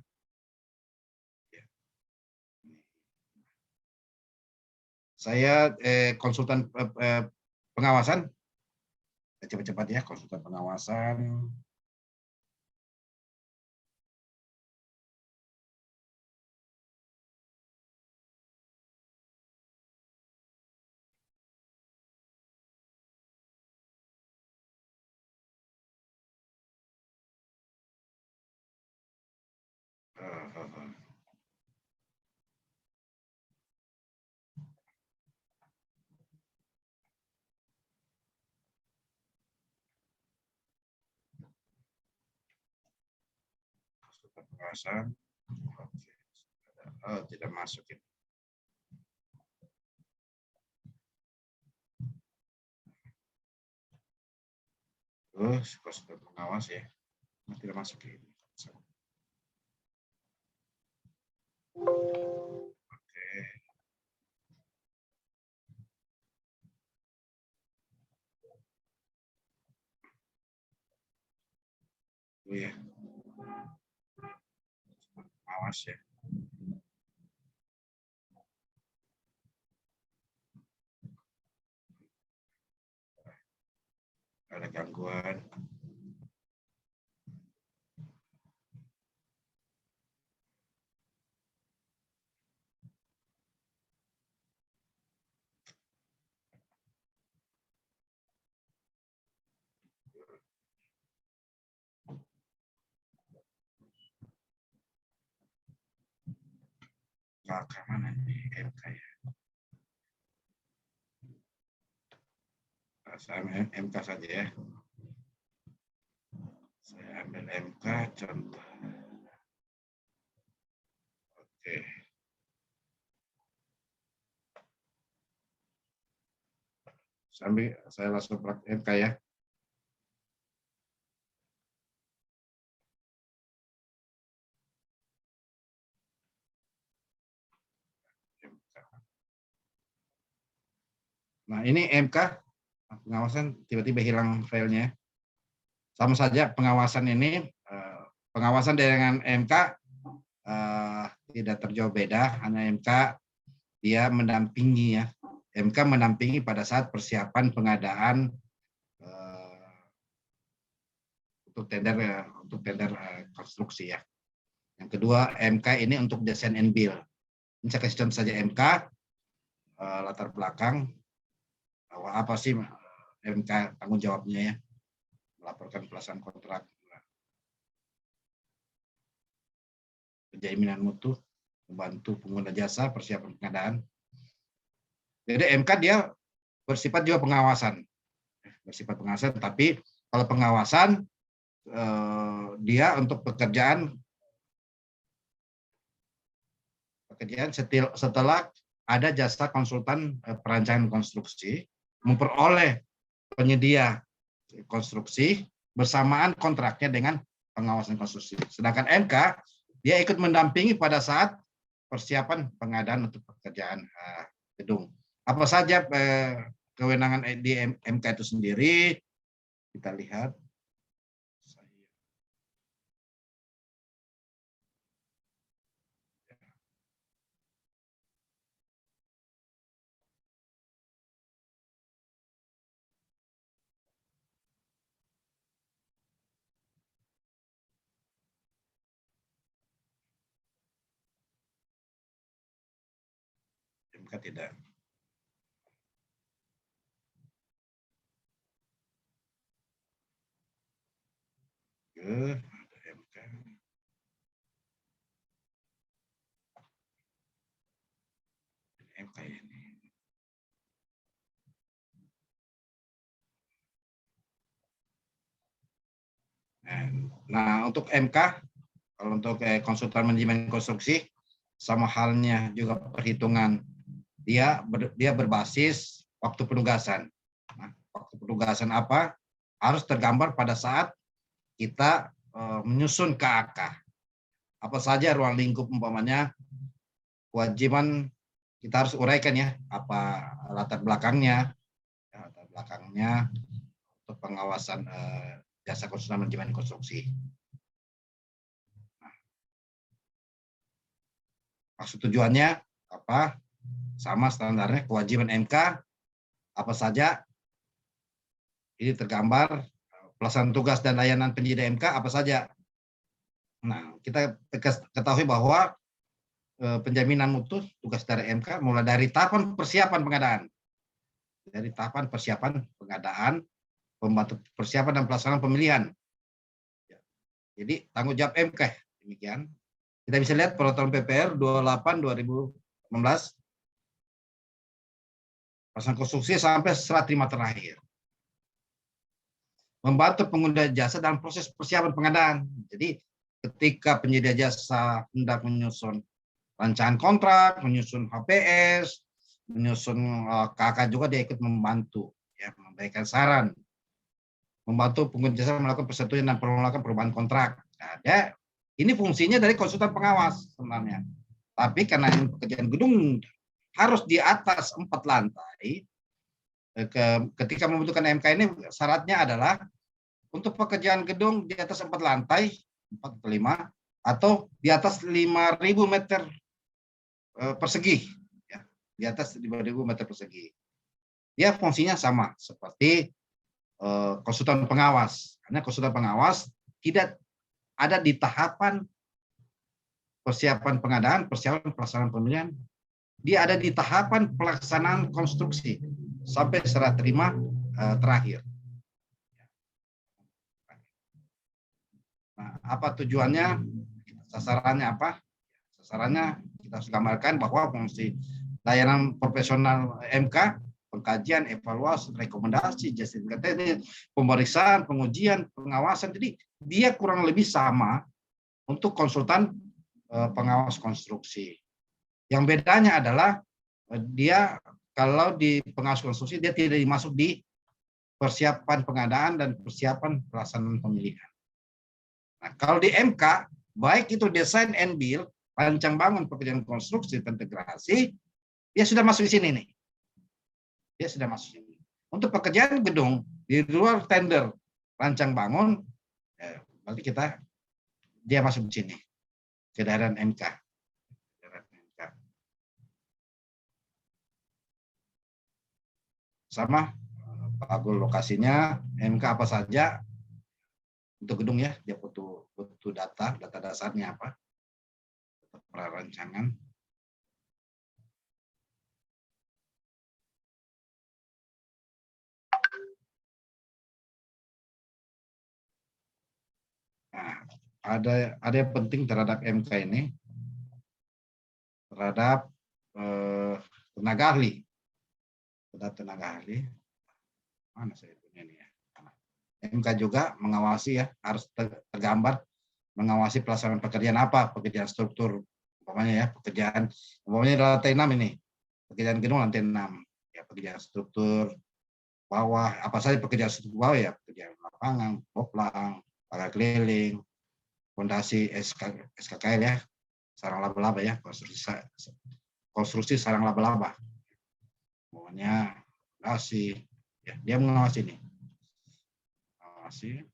Saya konsultan pengawasan. Cepat-cepat ya, konsultan pengawasan. Pengawasan. Oh, tidak masuk ini. Terus konsultan pengawas ya, tidak masuk ini. Oke. Oh ya. Pengawas ya. Ada gangguan. Nah, ke mana nih MK ya? Saya ambil MK saja ya. Saya ambil MK contoh. Oke. Saya langsung praktek MK ya. Nah, ini MK pengawasan tiba-tiba hilang filenya. Sama saja pengawasan ini, pengawasan dengan MK tidak terjauh beda, hanya MK dia mendampingi ya. MK mendampingi pada saat persiapan pengadaan untuk tender konstruksi ya. Yang kedua, MK ini untuk desain and build. Ini saya kasih contoh saja MK latar belakang bahwa apa sih MK tanggung jawabnya ya, melaporkan pelaksanaan kontrak. penjaminan mutu, membantu pengguna jasa, persiapan pengadaan. Jadi MK dia bersifat juga pengawasan, tapi kalau pengawasan dia untuk pekerjaan setelah ada jasa konsultan perancangan konstruksi memperoleh penyedia konstruksi bersamaan kontraknya dengan pengawasan konstruksi. Sedangkan MK dia ikut mendampingi pada saat persiapan pengadaan untuk pekerjaan gedung. Apa saja kewenangan di MK itu sendiri? Kita lihat. MK tidak. MK. MK ini. Nah, untuk MK, kalau untuk konsultan manajemen konstruksi, sama halnya juga perhitungan, dia berbasis waktu penugasan. Nah, waktu penugasan apa? Harus tergambar pada saat kita menyusun KAK. Apa saja ruang lingkup umpamanya, kewajiban kita harus uraikan ya, apa latar belakangnya untuk pengawasan jasa konsultan manajemen konstruksi. Nah, maksud tujuannya apa? Sama standarnya kewajiban MK apa saja, ini tergambar pelaksanaan tugas dan layanan penyedia MK apa saja. Nah, kita ketahui bahwa penjaminan mutu tugas dari MK mulai dari tahapan persiapan pengadaan, pembantu persiapan dan pelaksanaan pemilihan. Jadi tanggung jawab MK demikian. Kita bisa lihat peraturan PPR 28/2016 pelaksanaan konstruksi sampai serah terima terakhir. Membantu pengguna jasa dalam proses persiapan pengadaan. Jadi ketika penyedia jasa hendak menyusun rancangan kontrak, menyusun HPS, menyusun KK juga dia ikut membantu, ya, memberikan saran, membantu pengguna jasa melakukan persetujuan dan penolakan perubahan kontrak. Nah, ini fungsinya dari konsultan pengawas sebenarnya. Tapi karena pekerjaan gedung harus di atas 4 lantai, ketika membutuhkan MK ini syaratnya adalah untuk pekerjaan gedung di atas 4 lantai, 4 atau 5, atau di atas 5.000 meter persegi, ya, di atas 5.000 meter persegi. Dia fungsinya sama seperti konsultan pengawas, karena konsultan pengawas tidak ada di tahapan persiapan pengadaan, persiapan pelaksanaan pemilihan, dia ada di tahapan pelaksanaan konstruksi sampai serah terima terakhir. Nah, apa tujuannya? Sasarannya apa? Sasarannya kita harus gambarkan bahwa fungsi layanan profesional MK, pengkajian, evaluasi, rekomendasi, justifikasi, pemeriksaan, pengujian, pengawasan. Jadi dia kurang lebih sama untuk konsultan pengawas konstruksi. Yang bedanya adalah dia kalau di pengawas konstruksi dia tidak dimasuk di persiapan pengadaan dan persiapan pelaksanaan pemilihan. Nah, kalau di MK, baik itu desain and build, rancang bangun pekerjaan konstruksi dan integrasi, dia sudah masuk di sini nih. Dia sudah masuk sini. Untuk pekerjaan gedung di luar tender rancang bangun, berarti dia masuk di sini. Kedaerahan MK. Sama Pak Agul lokasinya, MK apa saja untuk gedung ya, dia butuh data dasarnya apa, prarancangan. Nah, ada yang penting terhadap MK ini, terhadap tenaga ahli. Terhadap tenaga ahli, mana saya punya ini ya. MK juga mengawasi ya, harus tergambar mengawasi pelaksanaan pekerjaan apa, pekerjaan struktur, umpamanya ya, umpamanya di lantai 6 ini, pekerjaan gedung lantai 6, ya pekerjaan struktur bawah, apa saja pekerjaan struktur bawah ya, pekerjaan lapangan, poplang, pagar keliling, fondasi SKKL ya, sarang laba-laba ya, konstruksi sarang laba-laba, pokoknya fondasi, ya dia mengawasi ini, mengawasi.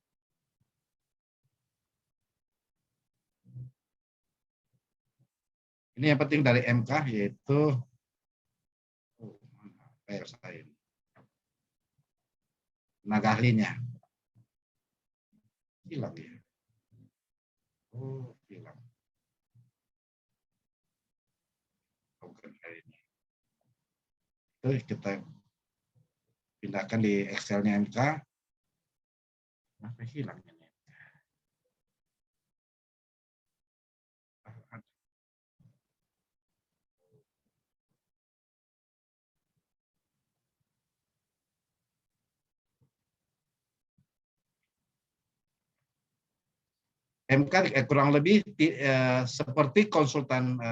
Ini yang penting dari MK yaitu tenaga ahlinya. Hilang ya. Oh, hilang. Bukan kayak ini. Itu kita pindahkan di Excel-nya MK. Kenapa hilang ini? MK kurang lebih seperti konsultan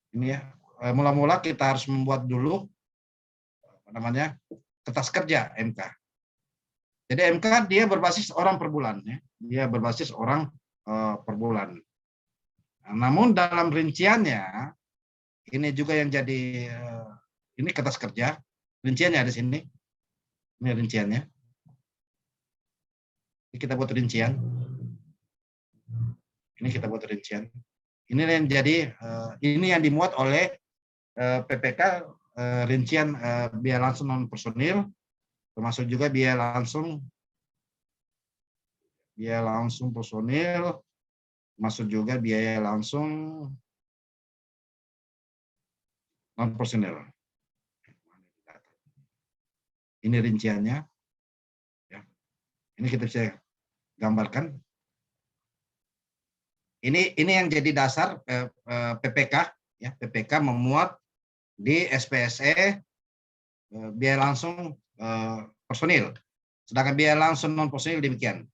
ini ya. Mula-mula kita harus membuat dulu apa namanya kertas kerja MK. Jadi MK dia berbasis orang per bulan ya. Dia berbasis orang per bulan. Nah, namun dalam rinciannya ini juga yang jadi ini kertas kerja. Rinciannya ada di sini. Ini rinciannya. Ini kita buat rincian. Ini kita buat rincian. Ini yang jadi ini yang dimuat oleh PPK rincian biaya langsung non personil, termasuk juga biaya langsung personil, masuk juga biaya langsung non personil. Ini rinciannya. Ya. Ini kita bisa gambarkan. Ini yang jadi dasar PPK ya, PPK memuat di SPSE biaya langsung personil. Sedangkan biaya langsung non personil demikian.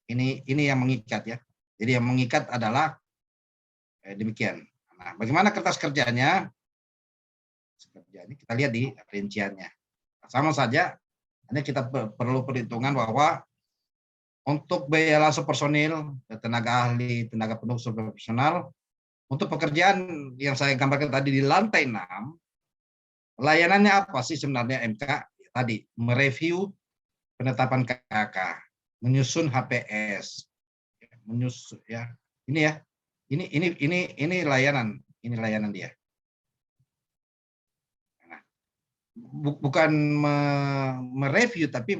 Ini yang mengikat ya. Jadi yang mengikat adalah demikian. Nah, bagaimana kertas kerjanya? Ini kita lihat di rinciannya. Sama saja, ini kita perlu perhitungan bahwa untuk biaya langsung personil, tenaga ahli, tenaga penuh profesional, untuk pekerjaan yang saya gambarkan tadi di lantai 6, layanannya apa sih sebenarnya MK? Tadi, mereview penetapan KK, menyusun HPS, menyusun ya. Ini ya. Ini layanan dia. Nah, bukan mereview tapi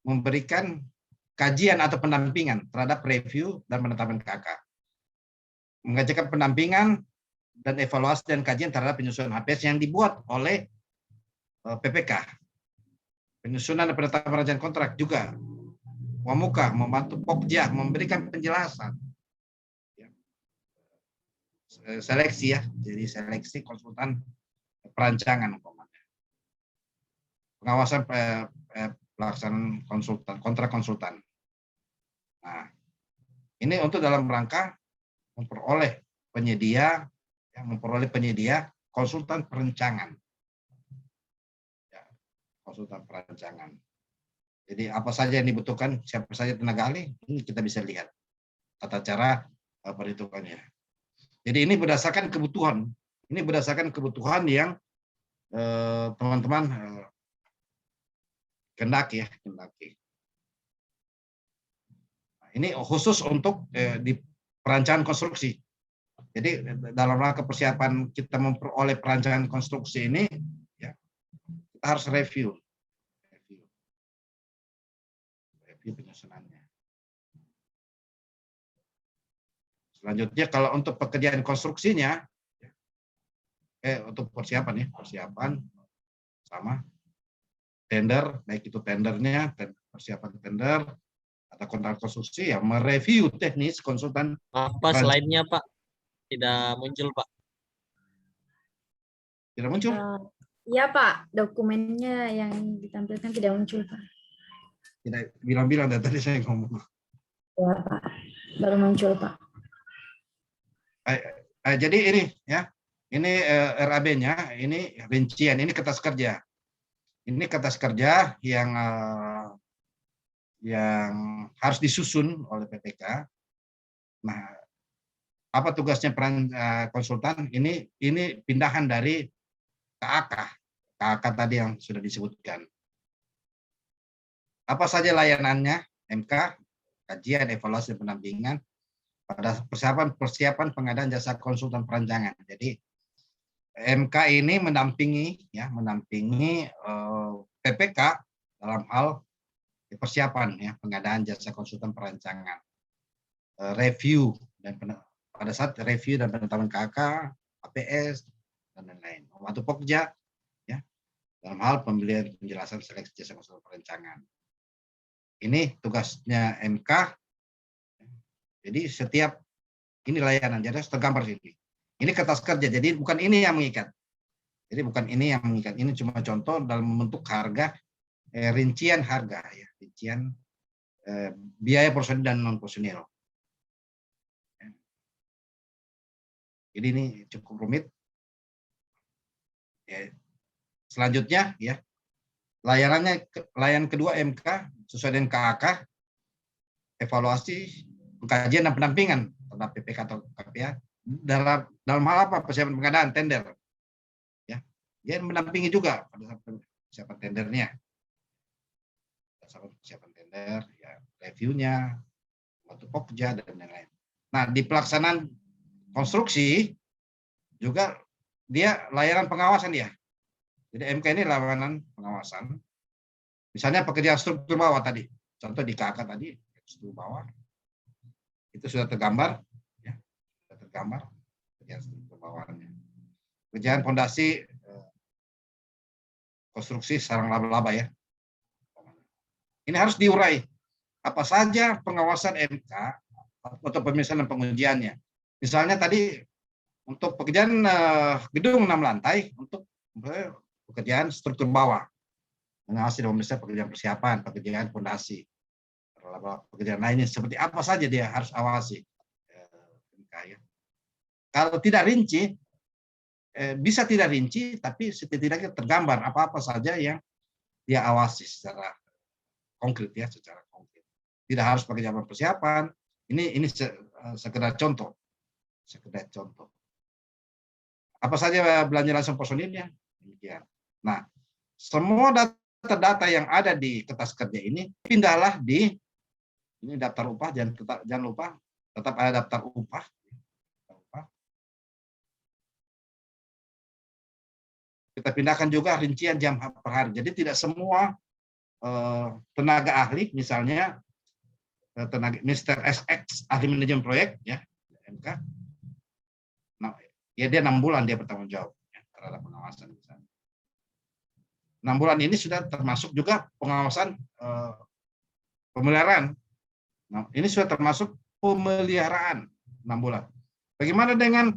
memberikan kajian atau pendampingan terhadap review dan penetapan KK. Mengajarkan pendampingan dan evaluasi dan kajian terhadap penyusunan HPS yang dibuat oleh PPK. Penyusunan dan penetapan rancangan kontrak juga. Wamuka membantu Pokja memberikan penjelasan. Seleksi ya, jadi seleksi konsultan perancangan. Pengawasan pelaksanaan konsultan, kontrak konsultan. Nah, ini untuk dalam rangka memperoleh penyedia konsultan perancangan. Ya, konsultan perancangan. Jadi apa saja yang dibutuhkan, siapa saja tenaga ahli, ini kita bisa lihat tata cara perhitungannya. Jadi ini berdasarkan kebutuhan. Ini berdasarkan kebutuhan yang teman-teman kendaki. Ini khusus untuk di perancangan konstruksi. Jadi dalam rangka persiapan kita memperoleh perancangan konstruksi ini, ya, kita harus review penyusunannya. Selanjutnya kalau untuk pekerjaan konstruksinya, untuk persiapan sama tender, baik itu tendernya, persiapan tender, atau kontrak konstruksi ya mereview teknis konsultan. Maaf Pak, slide-nya Pak tidak muncul Pak. Tidak muncul? Iya Pak, dokumennya yang ditampilkan tidak muncul Pak. Tidak bilang-bilang dari tadi saya ngomong. Ya Pak, baru muncul Pak. Jadi ini ya, ini RAB-nya, ini rincian, ini kertas kerja. Ini kertas kerja yang harus disusun oleh PPK. Nah, apa tugasnya peran konsultan? Ini pindahan dari KAK. KAK tadi yang sudah disebutkan. Apa saja layanannya? MK, kajian, evaluasi, dan pendampingan pada persiapan pengadaan jasa konsultan perancangan. Jadi MK ini mendampingi PPK dalam hal persiapan ya pengadaan jasa konsultan perancangan, review dan pada saat review dan penetapan KK, APS dan lain-lain. Waktu Pokja ya dalam hal pembelian penjelasan seleksi jasa konsultan perancangan. Ini tugasnya MK. Jadi setiap ini layanan jadi harus tergambar sini. Ini kertas kerja, jadi bukan ini yang mengikat. Jadi bukan ini yang mengikat. Ini cuma contoh dalam bentuk harga, rincian harga, ya, rincian biaya personil dan non personil. Jadi ini cukup rumit. Ya. Selanjutnya, ya, layanan kedua MK sesuai dengan KAK, evaluasi, kajian dan pendampingan terhadap PPK atau KPA. Dalam hal apa? Persiapan pengadaan tender. Ya, dia mendampingi juga pada saat persiapan tendernya. Persiapan tender, ya, reviewnya, waktu Pokja dan lain-lain. Nah, di pelaksanaan konstruksi juga dia layanan pengawasan dia. Jadi MK ini layanan pengawasan. Misalnya pekerjaan struktur bawah tadi, contoh di KK tadi, struktur bawah itu sudah tergambar. Gambar pekerjaan struktur bawahnya. Pekerjaan fondasi konstruksi sarang laba-laba ya. Ini harus diurai apa saja pengawasan MK atau pemisahan dan pengujiannya. Misalnya tadi untuk pekerjaan gedung 6 lantai untuk pekerjaan struktur bawah. Mengawasi dan memeriksa pekerjaan persiapan, pekerjaan fondasi. Pekerjaan lainnya seperti apa saja dia harus awasi. MK ya. Kalau tidak rinci, bisa tidak rinci, tapi setidaknya tergambar apa-apa saja yang dia awasi secara konkret ya, secara konkret. Tidak harus pakai zaman persiapan. Ini sekedar contoh, Apa saja belanja langsung personilnya? Demikian. Nah, semua data-data yang ada di kertas kerja ini pindahlah di ini daftar upah. Jangan lupa tetap ada daftar upah. Kita pindahkan juga rincian jam per hari. Jadi tidak semua tenaga ahli, misalnya tenaga Mr. SX ahli manajemen proyek, ya MK. Nah, ya dia 6 bulan dia bertanggung jawab ya, terhadap pengawasan. Misalnya. 6 bulan ini sudah termasuk juga pengawasan pemeliharaan. Nah, ini sudah termasuk pemeliharaan 6 bulan. Bagaimana dengan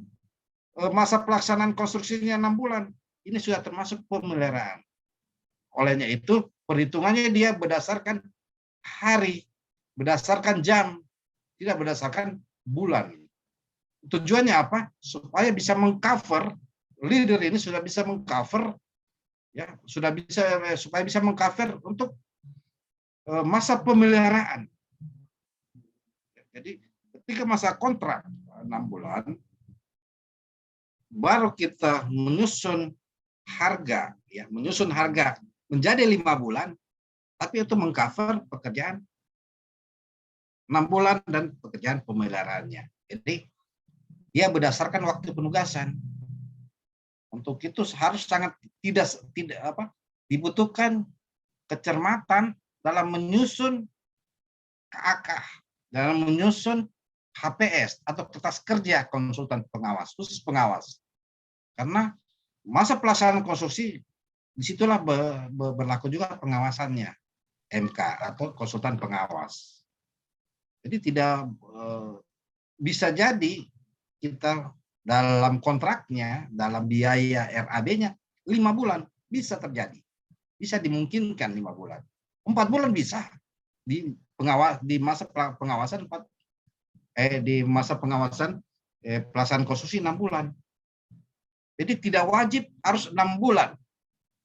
masa pelaksanaan konstruksinya 6 bulan? Ini sudah termasuk pemeliharaan. Olehnya itu perhitungannya dia berdasarkan hari, berdasarkan jam, tidak berdasarkan bulan. Tujuannya apa? Supaya bisa mengcover, leader ini sudah bisa mengcover, ya supaya bisa mengcover untuk masa pemeliharaan. Jadi ketika masa kontrak 6 bulan, baru kita menyusun harga, ya, menyusun harga menjadi 5 bulan, tapi itu mengcover pekerjaan 6 bulan dan pekerjaan pemeliharaannya. Jadi dia berdasarkan waktu penugasan. Untuk itu harus sangat dibutuhkan kecermatan dalam menyusun KAK, dalam menyusun HPS atau kertas kerja konsultan pengawas, khusus pengawas. Karena masa pelaksanaan konstruksi disitulah berlaku juga pengawasannya MK atau konsultan pengawas. Jadi tidak bisa jadi kita dalam kontraknya, dalam biaya RAB-nya 5 bulan bisa terjadi, bisa dimungkinkan 5 bulan, 4 bulan bisa di masa pengawasan di masa pengawasan pelaksanaan konstruksi 6 bulan. Jadi tidak wajib harus 6 bulan.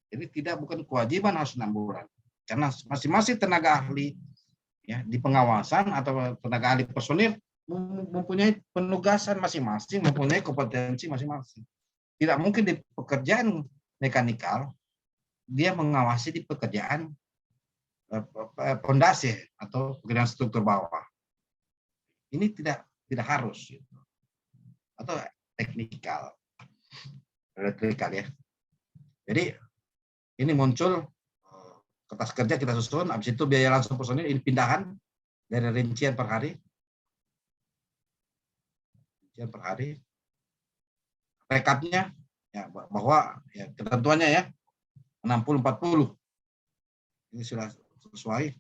Jadi bukan kewajiban harus 6 bulan. Karena masing-masing tenaga ahli ya di pengawasan atau tenaga ahli personil mempunyai penugasan masing-masing, mempunyai kompetensi masing-masing. Tidak mungkin di pekerjaan mekanikal dia mengawasi di pekerjaan pondasi atau pekerjaan struktur bawah. Ini tidak harus gitu. Atau teknikal, elektrikal ya. Jadi ini muncul kertas kerja kita susun, habis itu biaya langsung personil ini pindahan dari rincian per hari. Rekapnya ya bahwa ya ketentuannya ya 60-40. Ini sudah sesuai.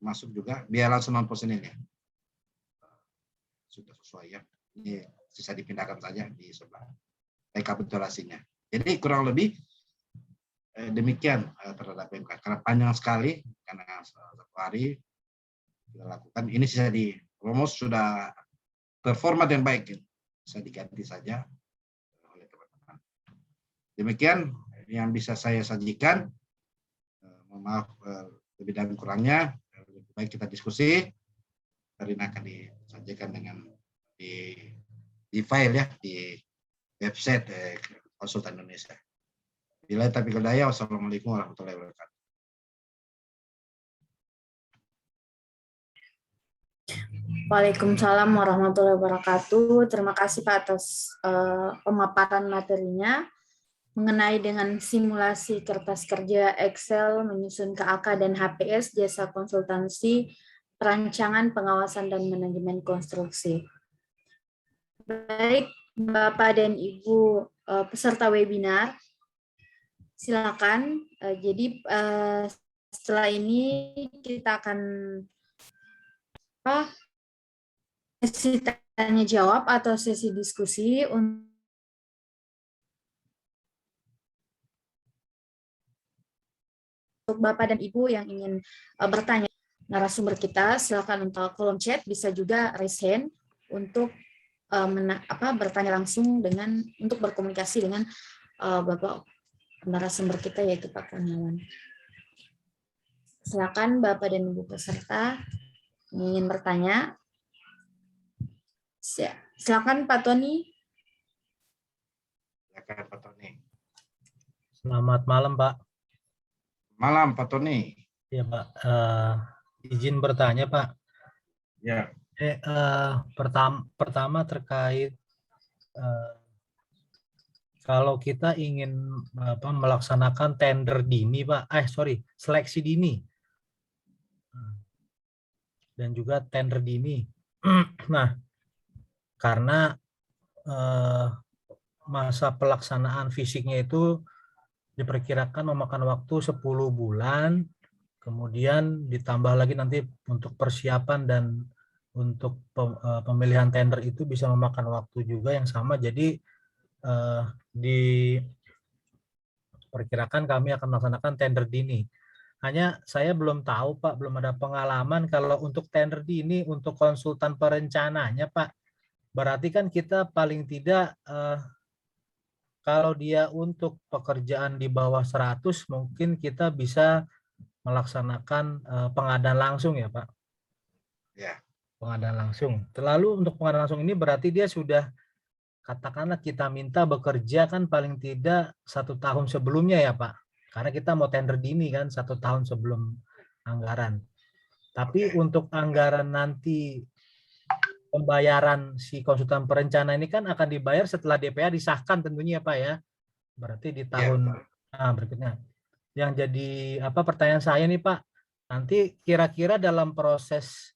Masuk juga biaya langsung non personil ya. Sudah sesuai ya. Ini sisa dipindahkan saja di sebelah rekapitulasinya. Jadi kurang lebih demikian terhadap PMK. Karena panjang sekali, karena satu hari kita lakukan. Ini sisa di rumus sudah performa dan baik, bisa diganti saja oleh teman-teman. Demikian yang bisa saya sajikan. Mohon maaf lebih dan kurangnya. Lebih baik kita diskusi. Hari ini akan disajikan dengan di file ya di website Konsultan Indonesia. Bila taufiq wal hidayah, wassalamualaikum warahmatullahi wabarakatuh. Waalaikumsalam warahmatullahi wabarakatuh. Terima kasih Pak atas pemaparan materinya mengenai dengan simulasi kertas kerja Excel, menyusun KAK dan HPS, jasa konsultansi, perancangan, pengawasan, dan manajemen konstruksi. Baik, Bapak dan Ibu peserta webinar, silakan. Jadi setelah ini kita akan sesi tanya jawab atau sesi diskusi untuk Bapak dan Ibu yang ingin bertanya narasumber kita. Silakan untuk kolom chat, bisa juga raise hand untuk bertanya langsung untuk berkomunikasi dengan Bapak narasumber kita, yaitu Pak Kurniawan. Silakan Bapak dan Ibu peserta ingin bertanya. Silakan Pak Tony. Silakan Pak Tony. Selamat malam Pak. Malam Pak Tony. Ya Pak, izin bertanya Pak. Ya. Pertama terkait kalau kita ingin melaksanakan tender dini Pak, seleksi dini dan juga tender dini. Nah, karena masa pelaksanaan fisiknya itu diperkirakan memakan waktu 10 bulan, kemudian ditambah lagi nanti untuk persiapan dan untuk pemilihan tender itu bisa memakan waktu juga yang sama. Jadi diperkirakan kami akan melaksanakan tender dini. Hanya saya belum tahu Pak, belum ada pengalaman kalau untuk tender dini untuk konsultan perencananya Pak. Berarti kan kita paling tidak kalau dia untuk pekerjaan di bawah 100 mungkin kita bisa melaksanakan pengadaan langsung ya Pak. Ya. Pengadaan langsung. Terlalu untuk pengadaan langsung ini berarti dia sudah, katakanlah kita minta bekerja kan paling tidak 1 tahun sebelumnya ya Pak. Karena kita mau tender dini kan 1 tahun sebelum anggaran. Tapi untuk anggaran nanti pembayaran si konsultan perencana ini kan akan dibayar setelah DPA disahkan tentunya Pak ya. Berarti di tahun berikutnya. Yang jadi pertanyaan saya nih Pak, nanti kira-kira dalam proses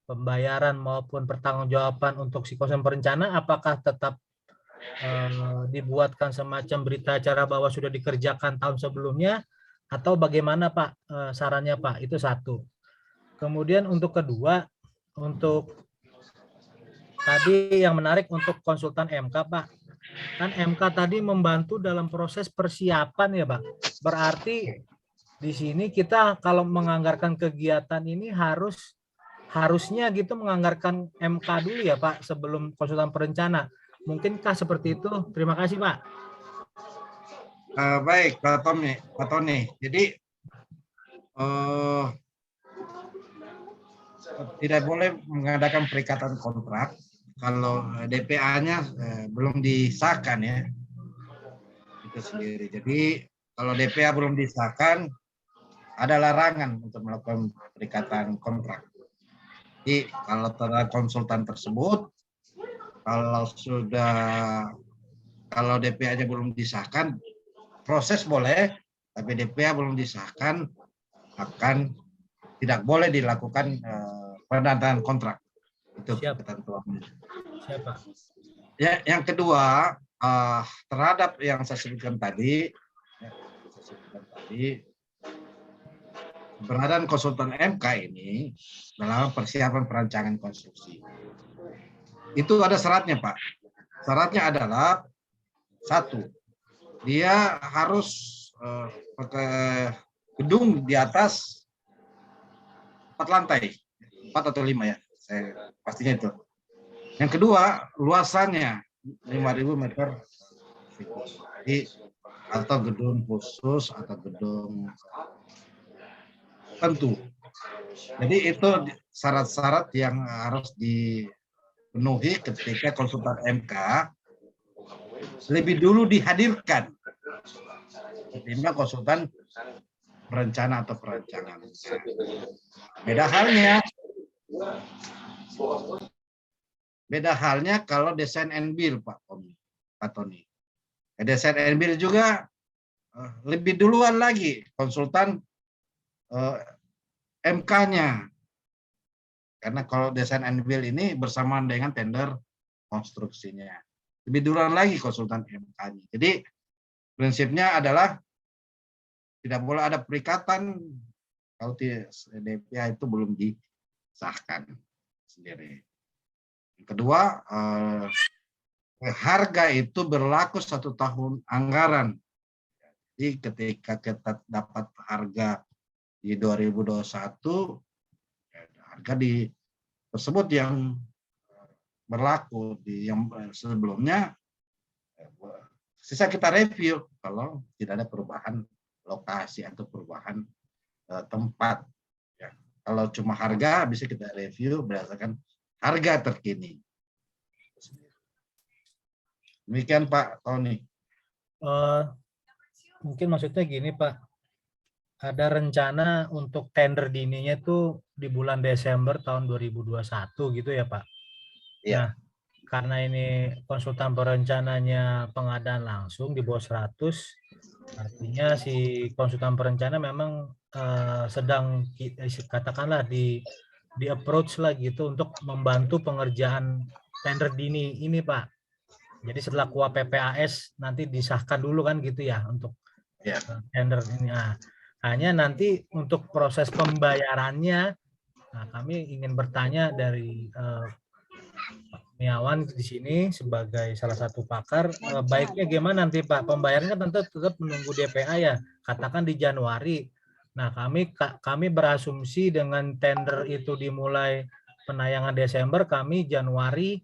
pembayaran maupun pertanggungjawaban untuk si konsultan perencana apakah tetap dibuatkan semacam berita acara bahwa sudah dikerjakan tahun sebelumnya atau bagaimana Pak sarannya Pak? Itu satu. Kemudian untuk kedua, untuk tadi yang menarik untuk konsultan MK, Pak. Kan MK tadi membantu dalam proses persiapan ya, Pak. Berarti di sini kita kalau menganggarkan kegiatan ini harusnya gitu menganggarkan MK dulu ya, Pak, sebelum konsultan perencana. Mungkinkah seperti itu? Terima kasih, Pak. Baik, Pak Tony. Jadi tidak boleh mengadakan perikatan kontrak kalau DPA-nya belum disahkan ya. Itu sendiri. Jadi kalau DPA belum disahkan, ada larangan untuk melakukan perikatan kontrak. Jadi kalau terhadap konsultan tersebut, kalau DPA-nya belum disahkan, proses boleh, tapi DPA belum disahkan, akan tidak boleh dilakukan penandatanganan kontrak. Itu ketentuannya. Siapa? Ya, yang kedua, terhadap yang saya sebutkan tadi, keberadaan konsultan MK ini dalam persiapan perancangan konstruksi. Itu ada syaratnya, Pak. Syaratnya adalah satu, dia harus pakai gedung di atas 4 lantai, 4 atau 5 ya, saya pastinya itu. Yang kedua, luasannya 5.000 meter atau gedung khusus atau gedung tentu. Jadi itu syarat-syarat yang harus dipenuhi ketika konsultan MK lebih dulu dihadirkan ketimbang konsultan perencana atau perancangan. Beda halnya kalau desain and build, Pak Tony. Desain and build juga lebih duluan lagi konsultan MK-nya. Karena kalau desain and build ini bersamaan dengan tender konstruksinya. Lebih duluan lagi konsultan MK-nya. Jadi prinsipnya adalah tidak boleh ada perikatan kalau DPA itu belum disahkan sendiri. Yang kedua, harga itu berlaku 1 tahun anggaran. Jadi ketika kita dapat harga di 2021, harga tersebut yang berlaku di yang sebelumnya, sisa kita review kalau tidak ada perubahan lokasi atau perubahan tempat. Ya. Kalau cuma harga bisa kita review berdasarkan harga terkini. Demikian Pak Tony. Mungkin maksudnya gini Pak, ada rencana untuk tender dininya itu di bulan Desember tahun 2021 gitu ya Pak? Iya. Nah, karena ini konsultan perencananya pengadaan langsung di bawah 100, artinya si konsultan perencana memang sedang katakanlah di approach lah gitu untuk membantu pengerjaan tender dini ini Pak. Jadi setelah KUA PPAS nanti disahkan dulu kan gitu ya untuk tender ini. Nah, hanya nanti untuk proses pembayarannya, nah kami ingin bertanya dari Pak Miawan di sini sebagai salah satu pakar, baiknya gimana nanti Pak? Pembayarannya tentu tetap menunggu DPA ya, katakan di Januari. Nah kami berasumsi dengan tender itu dimulai penayangan Desember, kami Januari,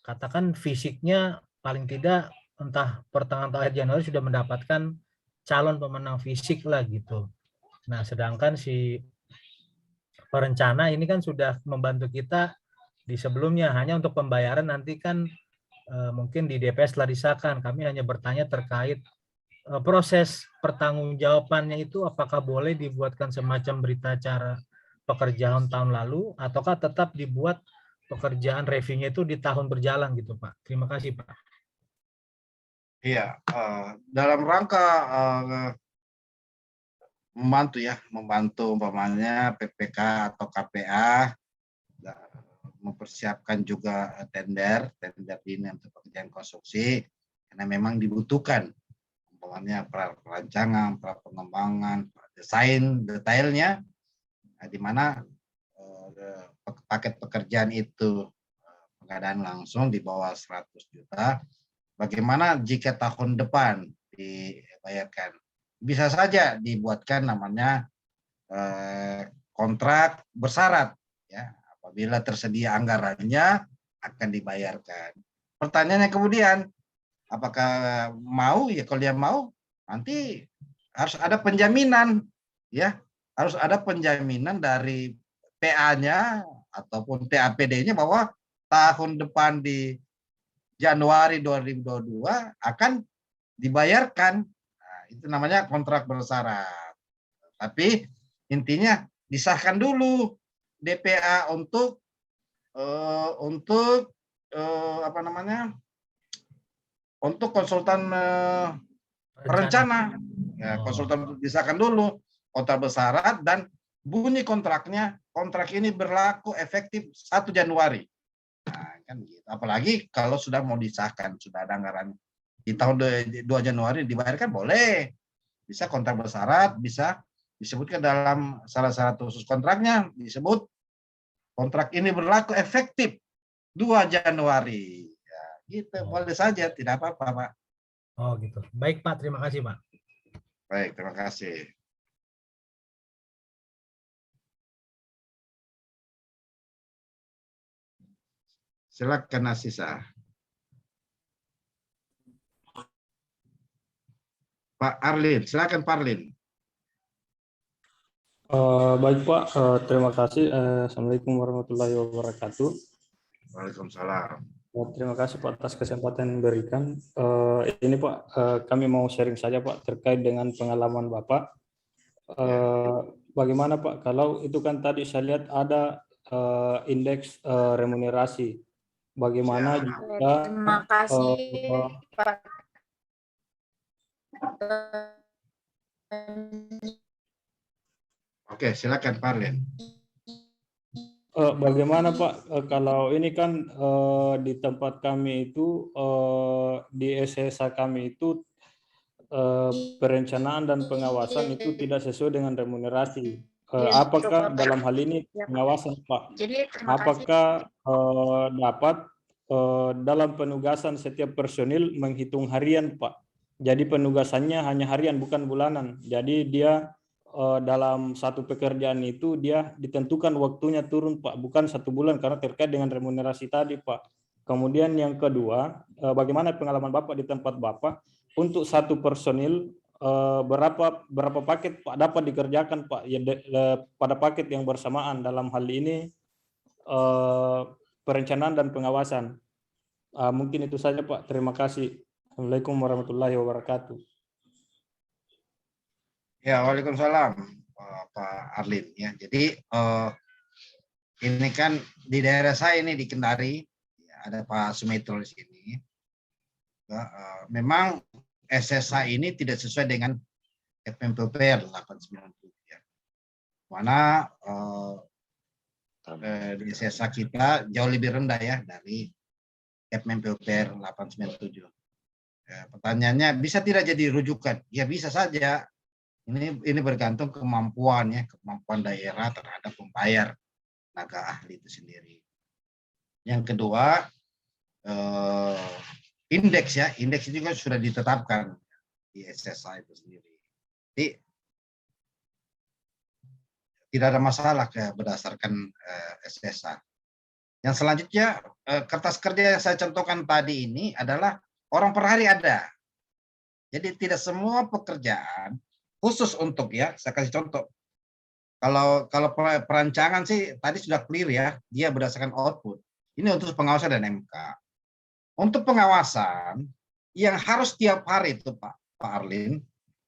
katakan fisiknya paling tidak entah pertengahan atau akhir Januari sudah mendapatkan calon pemenang fisik lah gitu. Nah sedangkan si perencana ini kan sudah membantu kita di sebelumnya, hanya untuk pembayaran nanti kan mungkin di DPS setelah disahkan. Kami hanya bertanya terkait proses pertanggungjawabannya itu apakah boleh dibuatkan semacam berita acara pekerjaan tahun lalu ataukah tetap dibuat pekerjaan reviewnya itu di tahun berjalan gitu Pak. Terima kasih Pak. Iya, dalam rangka membantu umpamanya PPK atau KPA mempersiapkan juga tender ini untuk pekerjaan konstruksi karena memang dibutuhkan umpamanya perancangan, pengembangan, desain detailnya, di mana paket pekerjaan itu pengadaan langsung di bawah 100 juta, bagaimana jika tahun depan dibayarkan? Bisa saja dibuatkan namanya kontrak bersyarat, ya, apabila tersedia anggarannya akan dibayarkan. Pertanyaannya kemudian, apakah mau? Ya kalau dia mau, nanti harus ada penjaminan, ya, harus ada penjaminan dari PA-nya ataupun TAPD-nya bahwa tahun depan di Januari 2022 akan dibayarkan. Nah, itu namanya kontrak bersyarat. Tapi intinya disahkan dulu DPA untuk apa namanya? Untuk konsultan perencana. Ya, konsultan disahkan dulu kontrak bersyarat dan bunyi kontraknya, kontrak ini berlaku efektif 1 Januari. Nah, kan gitu. Apalagi kalau sudah mau disahkan, sudah ada anggaran di tahun 2 Januari dibayarkan, boleh. Bisa kontrak bersyarat, bisa disebutkan dalam salah satu khusus kontraknya, disebut kontrak ini berlaku efektif 2 Januari. Ya, gitu, boleh saja, tidak apa-apa, Pak. Oh gitu. Baik Pak, terima kasih Pak. Baik, terima kasih. Silakan Asisa. Pak Arlin, silakan Pak Arlin. Baik Pak, terima kasih. Assalamualaikum warahmatullahi wabarakatuh. Waalaikumsalam. Terima kasih Pak atas kesempatan yang diberikan. Ini Pak, kami mau sharing saja Pak terkait dengan pengalaman Bapak. Bagaimana Pak, kalau itu kan tadi saya lihat ada indeks remunerasi. Bagaimana jika Terima kasih Pak. Oke, silakan Pak Arlin. Bagaimana Pak, kalau ini kan di tempat kami itu, di SSA kami itu perencanaan dan pengawasan itu tidak sesuai dengan remunerasi. Apakah dalam hal ini pengawasan Pak? Apakah dapat dalam penugasan setiap personil menghitung harian Pak? Jadi penugasannya hanya harian bukan bulanan. Jadi dia dalam satu pekerjaan itu dia ditentukan waktunya turun Pak, bukan 1 bulan karena terkait dengan remunerasi tadi Pak. Kemudian yang kedua, bagaimana pengalaman Bapak di tempat Bapak untuk satu personil berapa paket Pak dapat dikerjakan Pak ya, pada paket yang bersamaan, dalam hal ini perencanaan dan pengawasan. Mungkin itu saja Pak, terima kasih. Assalamualaikum warahmatullahi wabarakatuh. Ya, waalaikumsalam Pak Arlin. Ya, jadi ini kan di daerah saya ini di Kendari, ada Pak Sumetro di sini. Memang SSA ini tidak sesuai dengan FMPPR 890. Ya. Mana di SSA kita jauh lebih rendah ya dari FMPPR 897. Ya, pertanyaannya bisa tidak jadi rujukan? Ya bisa saja. Ini bergantung kemampuan daerah terhadap membayar tenaga ahli itu sendiri. Yang kedua, indeks juga sudah ditetapkan di SSA itu sendiri. Jadi tidak ada masalah berdasarkan SSA. Yang selanjutnya, kertas kerja yang saya contohkan tadi ini adalah orang per hari ada. Jadi tidak semua pekerjaan khusus untuk, ya, saya kasih contoh. Kalau perancangan sih tadi sudah clear ya, dia berdasarkan output. Ini untuk pengawasan dan MK. Untuk pengawasan yang harus tiap hari itu Pak Arlin,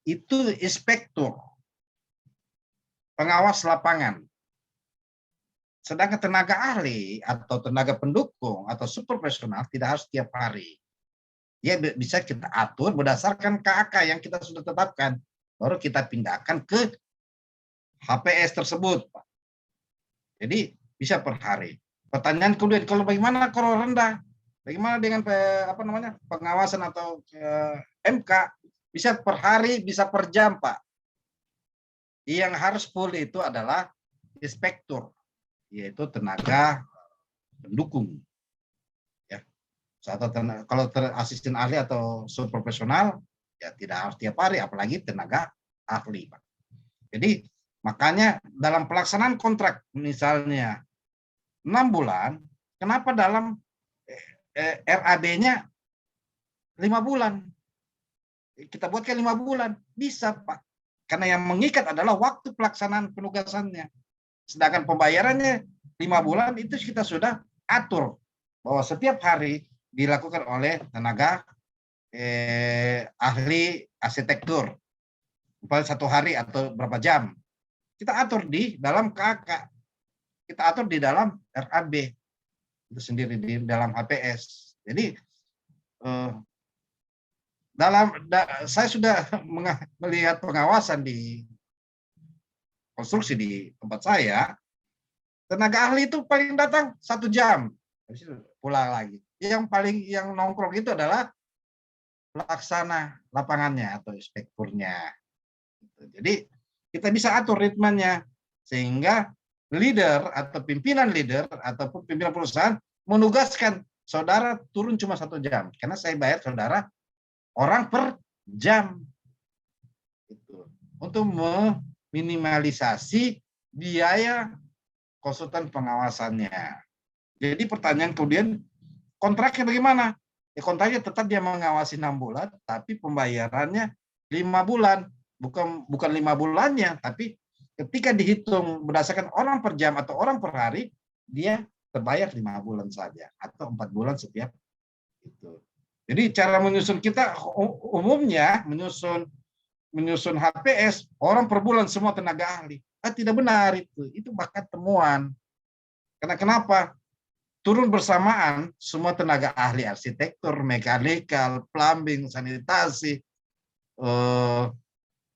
itu inspektur, pengawas lapangan. Sedangkan tenaga ahli atau tenaga pendukung atau super profesional tidak harus tiap hari. Dia bisa kita atur berdasarkan KAK yang kita sudah tetapkan. Baru kita pindahkan ke HPS tersebut, Pak. Jadi bisa per hari. Pertanyaan kemudian, kalau bagaimana kalau rendah? Bagaimana dengan pengawasan atau MK? Bisa per hari, bisa per jam, Pak. Yang harus full itu adalah inspektur. yaitu tenaga pendukung. Ya, kalau asisten ahli atau subprofesional ya tidak harus tiap hari, apalagi tenaga ahli, Pak. Jadi makanya dalam pelaksanaan kontrak misalnya 6 bulan, kenapa dalam RAB-nya 5 bulan? Kita buatkan 5 bulan, bisa, Pak. Karena yang mengikat adalah waktu pelaksanaan penugasannya. Sedangkan pembayarannya 5 bulan itu kita sudah atur bahwa setiap hari dilakukan oleh tenaga ahli arsitektur. Umpamanya 1 hari atau berapa jam. Kita atur di dalam KK. Kita atur di dalam RAB. Itu sendiri di dalam HPS. Jadi saya sudah melihat pengawasan di konstruksi di tempat saya, tenaga ahli itu paling datang 1 jam, habis itu pulang lagi. Yang nongkrong itu adalah pelaksana lapangannya atau inspekturnya. Jadi kita bisa atur ritmenya sehingga leader atau pimpinan leader ataupun pimpinan perusahaan menugaskan saudara turun cuma 1 jam, karena saya bayar saudara orang per jam. Itu untuk meminimalisasi biaya konsultan pengawasannya. Jadi pertanyaan kemudian, kontraknya bagaimana? Ya, kontraknya tetap dia mengawasi 6 bulan, tapi pembayarannya 5 bulan. Bukan 5 bulannya, tapi ketika dihitung berdasarkan orang per jam atau orang per hari, dia terbayar 5 bulan saja atau 4 bulan setiap itu. Jadi cara menyusun kita umumnya menyusun HPS orang per bulan semua tenaga ahli. Tidak benar itu. Itu bakat temuan. Karena kenapa? Turun bersamaan semua tenaga ahli arsitektur, mekanikal, plumbing, sanitasi,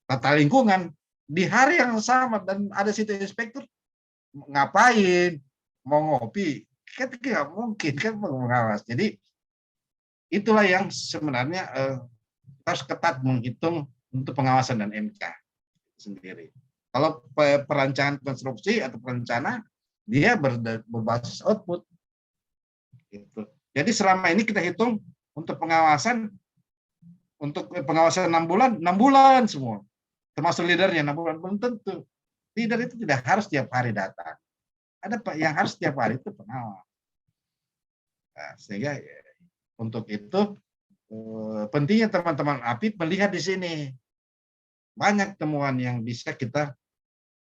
tata lingkungan di hari yang sama, dan ada situ inspektur ngapain? Mau ngopi? Kan tidak mungkin kan mengawas. Jadi itulah yang sebenarnya harus ketat menghitung untuk pengawasan dan MK sendiri. Kalau perancangan konstruksi atau perencana, dia berbasis output. Gitu. Jadi selama ini kita hitung untuk pengawasan 6 bulan semua. Termasuk leadernya 6 bulan, belum tentu. Leader itu tidak harus tiap hari datang. Ada yang harus tiap hari itu pengawas. Nah, sehingga untuk itu pentingnya teman-teman APIP melihat di sini banyak temuan yang bisa kita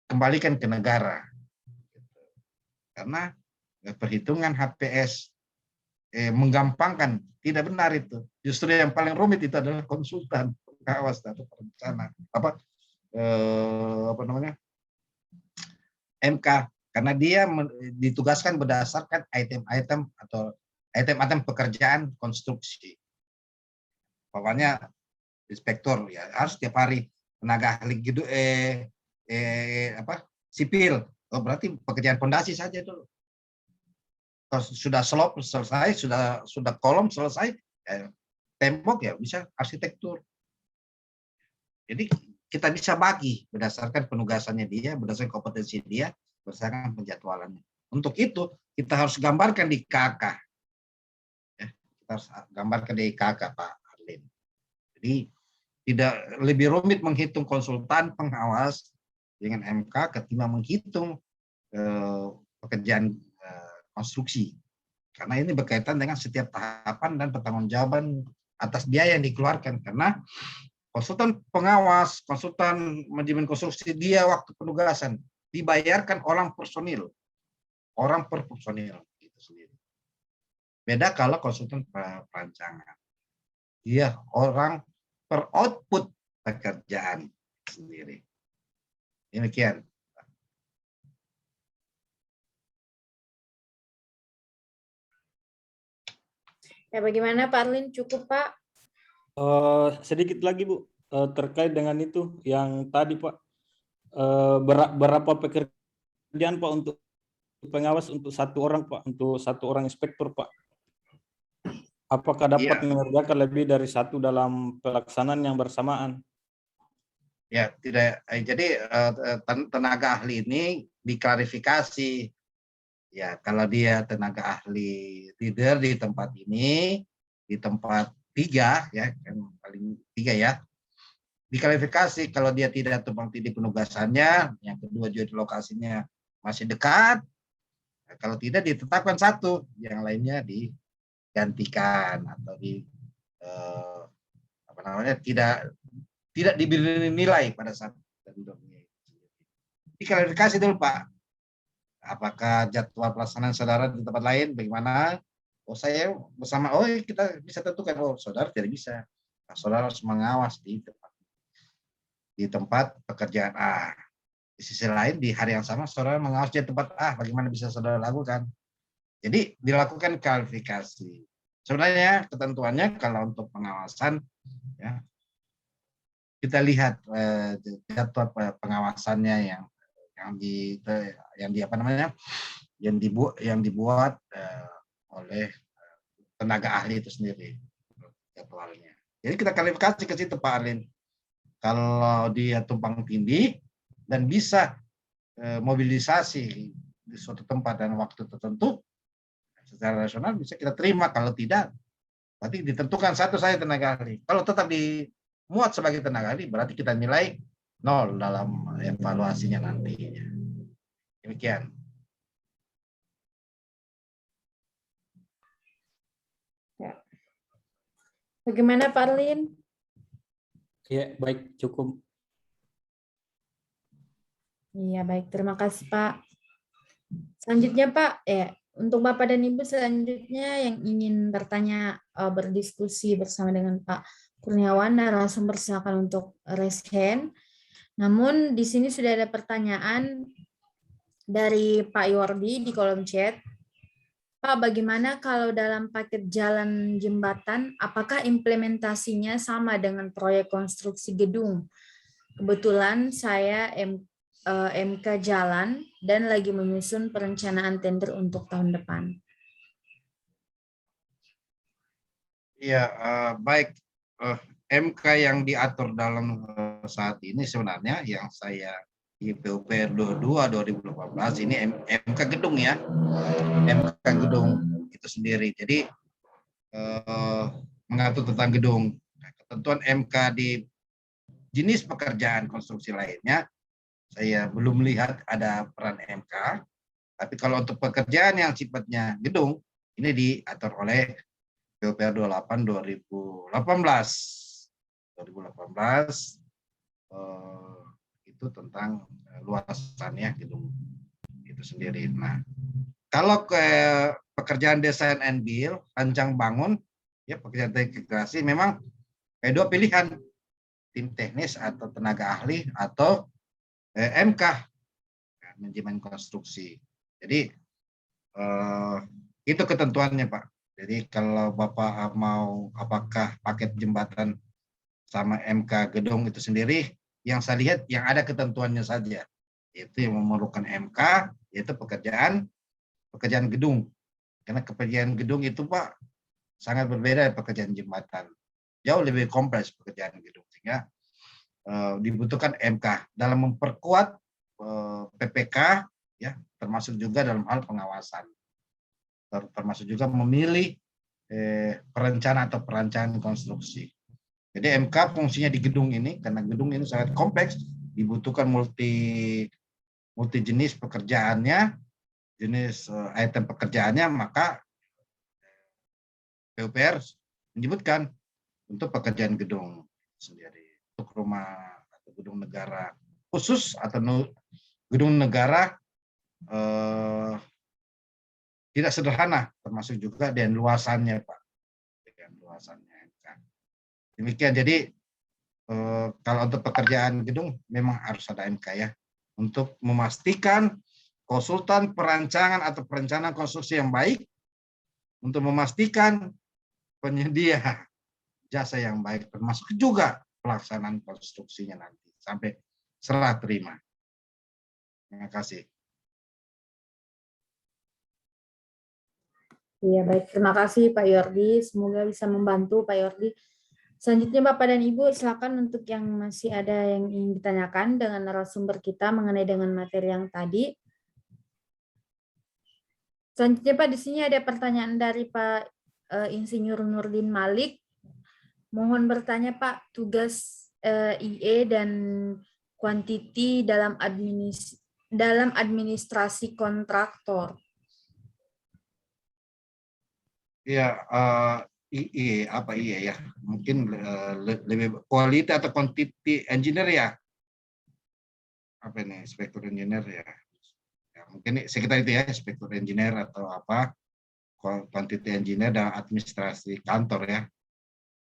kembalikan ke negara. Karena perhitungan HPS menggampangkan, tidak benar itu. Justru yang paling rumit itu adalah konsultan pengawas atau perencana MK, karena dia ditugaskan berdasarkan item-item atau item-item pekerjaan konstruksi. Pokoknya inspektur ya harus tiap hari, tenaga ahli gitu sipil. Oh, berarti pekerjaan fondasi saja dulu. Kalau sudah slope selesai, sudah kolom selesai, tembok ya bisa arsitektur. Jadi kita bisa bagi berdasarkan penugasannya dia, berdasarkan kompetensi dia, berdasarkan penjadwalannya. Untuk itu kita harus gambarkan di KK. Ya, kita harus gambarkan di KK, Pak Arlin. Jadi tidak lebih rumit menghitung konsultan pengawas dengan MK ketimbang menghitung pekerjaan konstruksi. Karena ini berkaitan dengan setiap tahapan dan pertanggungjawaban atas biaya yang dikeluarkan. Karena konsultan pengawas, konsultan manajemen konstruksi, dia waktu penugasan dibayarkan orang personil, orang per personil itu sendiri. Beda kalau konsultan perancangan, dia orang per output pekerjaan sendiri. Demikian. Ya, bagaimana Pak Arlin? Cukup, Pak? Sedikit lagi, Bu, terkait dengan itu yang tadi, Pak. Berapa pekerjaan, Pak, untuk pengawas untuk 1 orang, Pak, untuk 1 orang inspektur, Pak? Apakah dapat mengerjakan lebih dari 1 dalam pelaksanaan yang bersamaan? Ya, tidak. Jadi tenaga ahli ini diklarifikasi Ya, kalau dia tenaga ahli leader di tempat ini, di tempat 3 ya, kan paling 3 ya. Dikualifikasi kalau dia tidak tumpang tindih penugasannya, yang kedua juga lokasinya masih dekat. Nah, kalau tidak ditetapkan 1, yang lainnya digantikan atau apa namanya tidak diberi nilai pada saat tendurnya. Dikualifikasi dulu Pak. Apakah jadwal pelaksanaan saudara di tempat lain bagaimana? Oh saya bersama, kita bisa tentukan, saudara tidak bisa. Nah, saudara harus mengawas di tempat pekerjaan A. Di sisi lain di hari yang sama saudara mengawas di tempat A, bagaimana bisa saudara lakukan? Jadi dilakukan kualifikasi. Sebenarnya ketentuannya kalau untuk pengawasan ya kita lihat jadwal pengawasannya yang dibuat oleh tenaga ahli itu sendiri jadwalnya. Jadi kita kualifikasi ke situ Pak Arlin. Kalau dia tumpang tindih dan bisa mobilisasi di suatu tempat dan waktu tertentu secara rasional bisa kita terima. Kalau tidak, berarti ditentukan 1 saja tenaga ahli. Kalau tetap dimuat sebagai tenaga ahli, berarti kita nilai 0 dalam evaluasinya nanti. Demikian. Ya. Bagaimana Pak Arlin? Ya, baik, cukup. Iya, baik. Terima kasih, Pak. Selanjutnya, Pak, untuk Bapak dan Ibu selanjutnya yang ingin bertanya, berdiskusi bersama dengan Pak Kurniawan, narasumber silakan untuk raise hand. Namun di sini sudah ada pertanyaan dari Pak Yordi di kolom chat. Pak, bagaimana kalau dalam paket jalan jembatan, apakah implementasinya sama dengan proyek konstruksi gedung? Kebetulan saya MK jalan dan lagi menyusun perencanaan tender untuk tahun depan. Iya, baik. MK yang diatur dalam saat ini sebenarnya yang saya di PUPR 22 2018 ini MK gedung ya, MK gedung itu sendiri. Jadi mengatur tentang gedung. Nah, ketentuan MK di jenis pekerjaan konstruksi lainnya saya belum melihat ada peran MK. Tapi kalau untuk pekerjaan yang sifatnya gedung ini diatur oleh PUPR 28 2018 itu tentang luasannya gedung itu sendiri. Nah, kalau ke pekerjaan desain and build, rancang bangun, ya pekerjaan integrasi memang ada 2 pilihan, tim teknis atau tenaga ahli atau MK, manajemen konstruksi. Jadi itu ketentuannya Pak. Jadi kalau Bapak mau apakah paket jembatan sama MK gedung itu sendiri, yang saya lihat yang ada ketentuannya saja. Itu yang memerlukan MK, yaitu pekerjaan gedung. Karena pekerjaan gedung itu Pak sangat berbeda dari pekerjaan jembatan. Jauh lebih kompleks pekerjaan gedung. Sehingga dibutuhkan MK dalam memperkuat PPK, ya, termasuk juga dalam hal pengawasan. Termasuk juga memilih perencana atau perancangan konstruksi. Jadi MK fungsinya di gedung ini, karena gedung ini sangat kompleks, dibutuhkan multi jenis pekerjaannya, jenis item pekerjaannya, maka PUPR menyebutkan untuk pekerjaan gedung sendiri, untuk rumah atau gedung negara khusus atau gedung negara tidak sederhana, termasuk juga dan luasannya Pak, dengan luasannya. Demikian. Jadi kalau untuk pekerjaan gedung memang harus ada MK ya, untuk memastikan konsultan perancangan atau perencanaan konstruksi yang baik, untuk memastikan penyedia jasa yang baik, termasuk juga pelaksanaan konstruksinya nanti sampai serah terima. Terima kasih. Iya, baik. Terima kasih Pak Yordi. Semoga bisa membantu Pak Yordi. Selanjutnya Bapak dan Ibu, silakan untuk yang masih ada yang ingin ditanyakan dengan narasumber kita mengenai dengan materi yang tadi. Selanjutnya Pak, di sini ada pertanyaan dari Pak Insinyur Nurdin Malik. Mohon bertanya Pak, tugas IE dan quantity dalam administrasi kontraktor. Ya, apa ya? Mungkin lebih quality atau quantity engineer ya? Apa ini, inspektur engineer ya? Ya mungkin sekitar itu ya, inspektur engineer atau apa, quantity engineer dan administrasi kantor ya.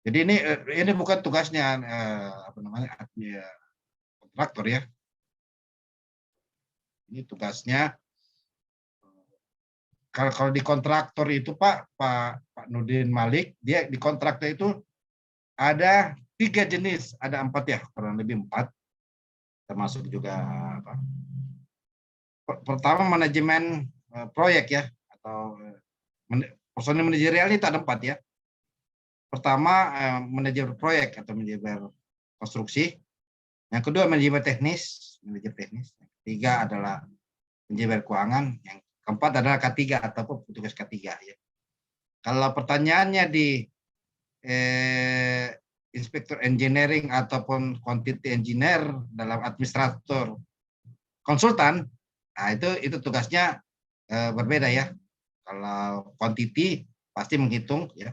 Jadi ini bukan tugasnya apa namanya kontraktor ya. Ini tugasnya kalau di kontraktor itu Pak Nurdin Malik, dia di kontraktor itu ada 3 jenis, ada 4 ya, kurang lebih 4, termasuk juga apa. Pertama manajemen proyek ya, atau personil manajerial itu ada 4 ya. Pertama manajer proyek atau manajer konstruksi. Yang kedua manajer teknis. Yang ketiga adalah manajer keuangan. Yang keempat adalah K3 ataupun petugas K3 ya. Kalau pertanyaannya di inspektur engineering ataupun quantity engineer dalam administrator konsultan, nah itu tugasnya berbeda ya. Kalau quantity pasti menghitung ya.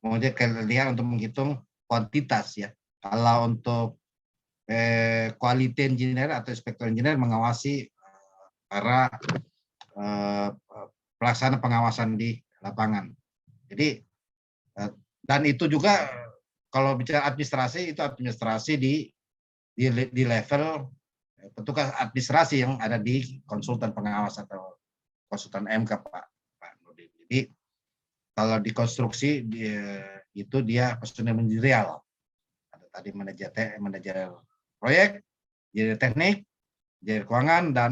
Kemudian kalian untuk menghitung kuantitas ya. Kalau untuk quality engineer atau inspektur engineer mengawasi para pelaksana pengawasan di lapangan. Jadi dan itu juga kalau bicara administrasi, itu administrasi di level petugas administrasi yang ada di konsultan pengawas atau konsultan MK Pak Nurdin. Jadi kalau di konstruksi itu dia personil manajerial. Ada tadi manajer proyek, manajer teknik, manajer keuangan, dan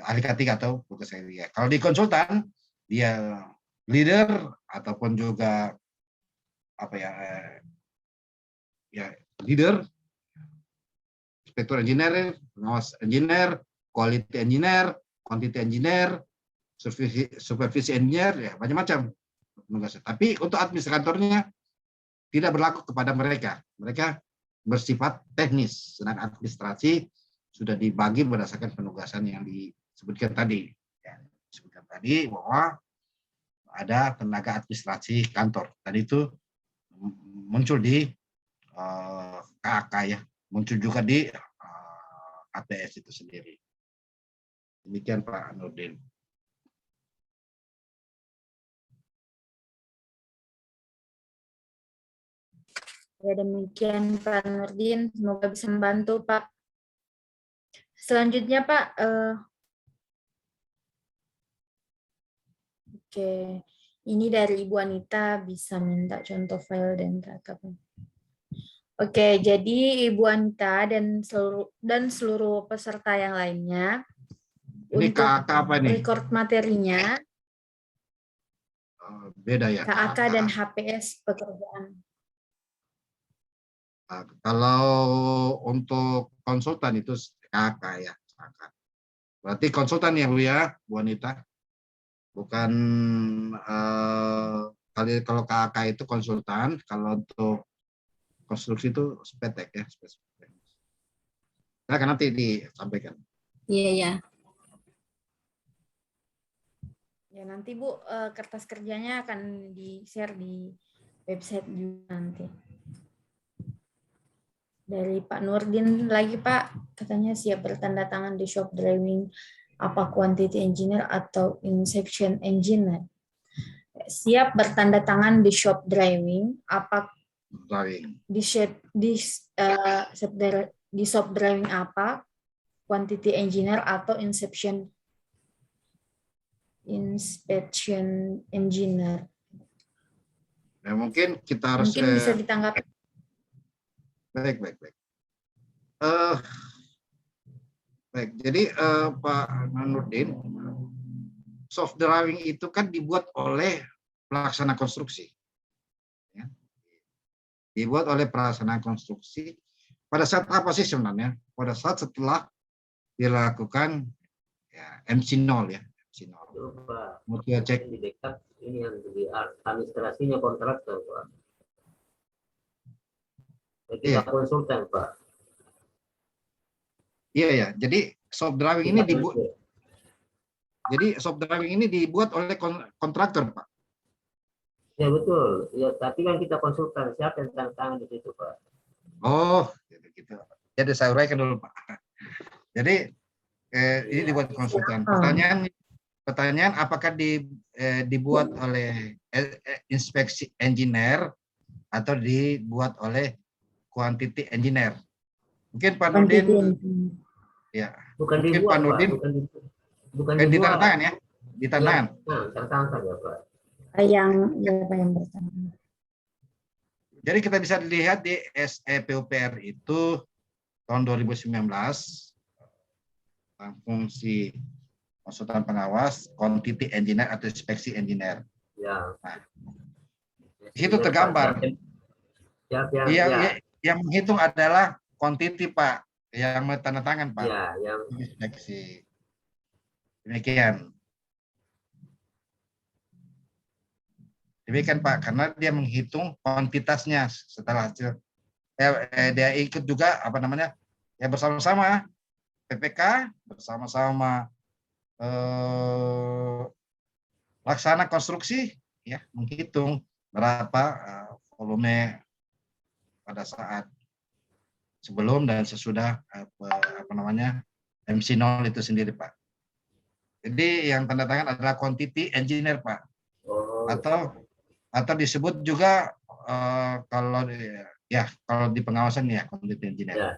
ahli K3 atau tugas K3. Kalau di konsultan dia leader ataupun juga apa ya leader, inspektur engineer, pengawas engineer, quality engineer, quantity engineer, supervisi engineer, ya macam-macam penugasnya. Tapi untuk administratornya tidak berlaku kepada mereka. Mereka bersifat teknis, sedangkan administrasi sudah dibagi berdasarkan penugasan yang disebutkan tadi. Ya, disebutkan tadi bahwa ada tenaga administrasi kantor. Tadi itu muncul di KAK ya, muncul juga di ATS itu sendiri. Demikian Pak Nurdin. Ya, demikian Pak Nurdin, semoga bisa membantu Pak. Selanjutnya Pak, oke, ini dari Ibu Anita, bisa minta contoh file dan KK. Oke, jadi Ibu Anita dan seluruh peserta yang lainnya, ini untuk KAK apa nih? record materinya, Beda ya. KAK dan HPS pekerjaan. Kalau untuk konsultan itu KAK ya. Berarti konsultan ya Bu ya, Bu Anita. Bukan kalau KAK itu konsultan, kalau untuk konstruksi itu SPTEK ya. Silakan nanti disampaikan. Iya, ya. Ya, nanti Bu, kertas kerjanya akan di-share di website juga nanti. Dari Pak Nurdin lagi Pak, katanya siap bertanda tangan di shop drawing, apa quantity engineer atau inception engineer. Siap bertanda tangan di shop drawing, apa di shop drawing apa, quantity engineer atau inspection engineer. Ya, mungkin kita harus bisa ditanggapi. Baik. Baik, jadi Pak Nurdin, soft drawing itu kan dibuat oleh pelaksana konstruksi. Ya. Dibuat oleh pelaksana konstruksi. Pada saat apa sih sebenarnya? Pada saat setelah dilakukan ya, MC0 ya. Sinol. Pak. Mutia cek. Di backup ini yang di administrasinya kontraktor, Pak. Kita konsultan, Pak. Iya ya. Jadi soft drawing ini dibuat. Jadi soft drawing ini dibuat oleh kontraktor, Pak. Ya betul. Ya, tapi kan kita konsultan, siapa yang tanda tangan di situ, Pak? Oh, gitu. Jadi saya uraikan dulu, Pak. Jadi ini dibuat konsultan. Pertanyaan apakah dibuat oleh inspeksi engineer atau dibuat oleh quantity engineer? Mungkin Pak Nurdin, ya. Bukan mungkin dibuat, Pak Nurdin, bukan di dibuat. tanda tangan ya, di tanda tangan. Tanda tangan saja, Pak. Yang bertanya. Jadi kita bisa lihat di SE PUPR itu tahun 2019 fungsi konsultan pengawas, quantity engineer atau inspeksi engineer. Ya. Nah, di situ tergambar. Yang menghitung adalah quantity, Pak, yang tanda tangan, Pak. Ya, yang inspeksi. Demikian. Demikian, Pak, karena dia menghitung kuantitasnya setelah hasil. Dia ikut juga ya bersama-sama PPK, bersama-sama laksana konstruksi, ya menghitung berapa volume pada saat sebelum dan sesudah MC0 itu sendiri, Pak. Jadi yang tanda tangan adalah quantity engineer, Pak. Atau disebut juga kalau di pengawasan ya quantity engineer.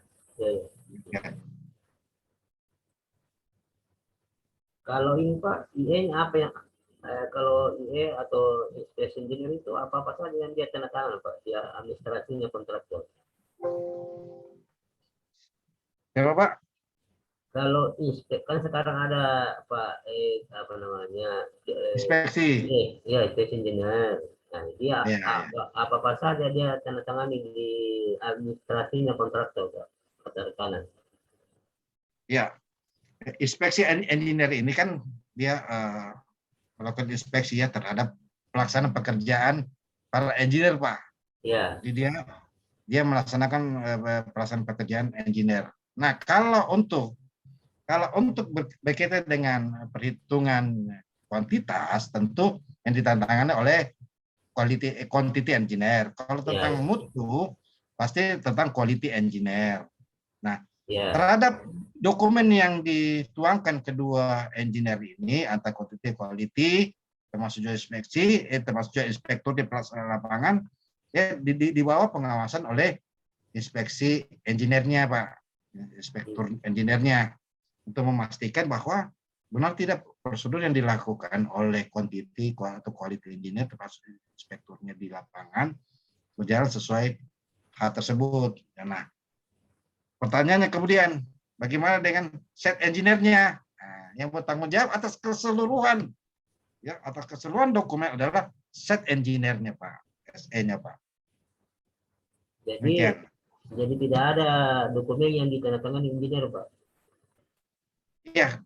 Ya. Kalau ini Pak, IE apa yang kalau IE atau inspeksi engineer itu apa saja yang dia tanda tangan, Pak? Dia administrasinya kontraktor. Ya, Pak. Kalau kan sekarang ada Pak inspeksi. Iya, inspeksi engineer. Nah, dia apa saja dia tanda tangan di administrasinya kontraktor, Pak. Kata kanan. Ya. Inspeksi engineer ini kan dia melakukan inspeksi ya terhadap pelaksanaan pekerjaan para engineer, Pak. Ya. Jadi dia melaksanakan pelaksanaan pekerjaan engineer. Nah, kalau untuk berkaitan dengan perhitungan kuantitas, tentu yang ditantangkan oleh quantity engineer. Kalau tentang mutu, pasti tentang quality engineer. Nah, terhadap dokumen yang dituangkan kedua engineer ini antara quality termasuk juga inspeksi, termasuk juga inspektur di pelaksanaan lapangan, ya di bawah pengawasan oleh inspeksi engineer-nya, Pak, inspektur engineer-nya, untuk memastikan bahwa benar tidak prosedur yang dilakukan oleh quantity atau quality engineer termasuk inspekturnya di lapangan berjalan sesuai hal tersebut. Nah, pertanyaannya kemudian, bagaimana dengan set engineer-nya? Nah, yang bertanggung jawab atas keseluruhan, ya atas keseluruhan dokumen adalah set engineer-nya, Pak, SE-nya, Pak. Jadi tidak ada dokumen yang ditandatangani engineer, Pak. Iya,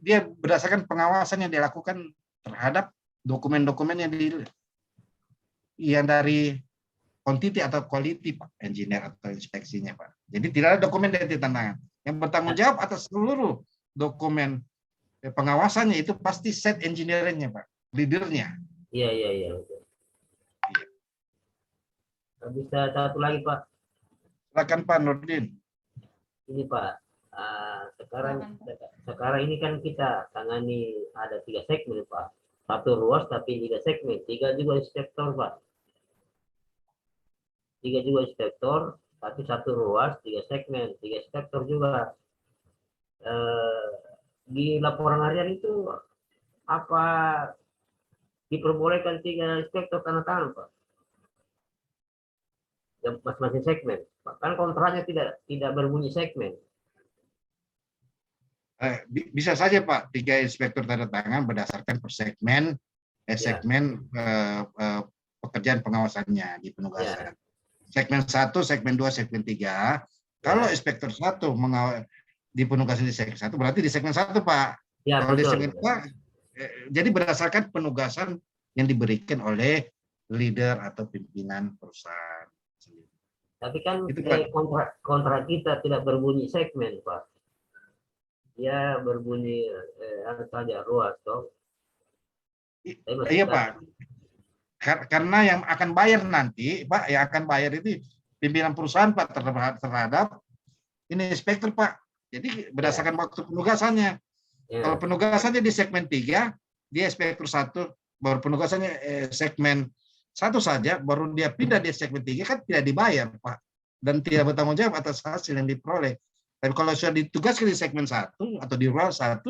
dia berdasarkan pengawasan yang dilakukan terhadap dokumen-dokumen yang dari quantity atau quality, Pak, engineer atau inspeksinya, Pak. Jadi tidak ada dokumen dari tantangan. Yang bertanggung jawab atas seluruh dokumen pengawasannya itu pasti set engineer-nya, Pak, leader-nya. Iya. Bisa satu lagi, Pak. Silakan, Pak Nurdin. Ini, Pak. Sekarang ini kan kita tangani ada 3 segmen, Pak. 1 ruas tapi 3 segmen, 3 juga inspektor, Pak. 3 juga inspektor, tapi 1 ruas, 3 segmen, 3 inspektor juga. Di laporan harian itu apa diperbolehkan 3 inspektor tanda tangan, Pak? Yang masing-masing segmen. Kan kontraknya tidak berbunyi segmen. Bisa saja, Pak, 3 inspektur tanda tangan berdasarkan per segmen pekerjaan pengawasannya di penugasan. Segmen 1, segmen 2, segmen 3. Kalau inspektur 1 di penugasan di segmen 1 berarti di segmen 1, Pak. Ya, kalau betul. di segmen 2 jadi berdasarkan penugasan yang diberikan oleh leader atau pimpinan perusahaan. Tapi kan Itu, Pak. kontrak kita tidak berbunyi segmen, Pak. Dia berbunyi saja luas, toh. Iya, Pak. Karena yang akan bayar nanti, Pak, yang akan bayar itu pimpinan perusahaan, Pak, terhadap ini inspektur, Pak. Jadi berdasarkan waktu penugasannya. Kalau penugasannya di segmen 3, dia inspektur 1, baru penugasannya segmen 1 saja, baru dia pindah di segmen 3, kan tidak dibayar, Pak. Dan tidak bertanggung jawab atas hasil yang diperoleh. Tapi kalau sudah ditugaskan di segmen 1 atau di role 1,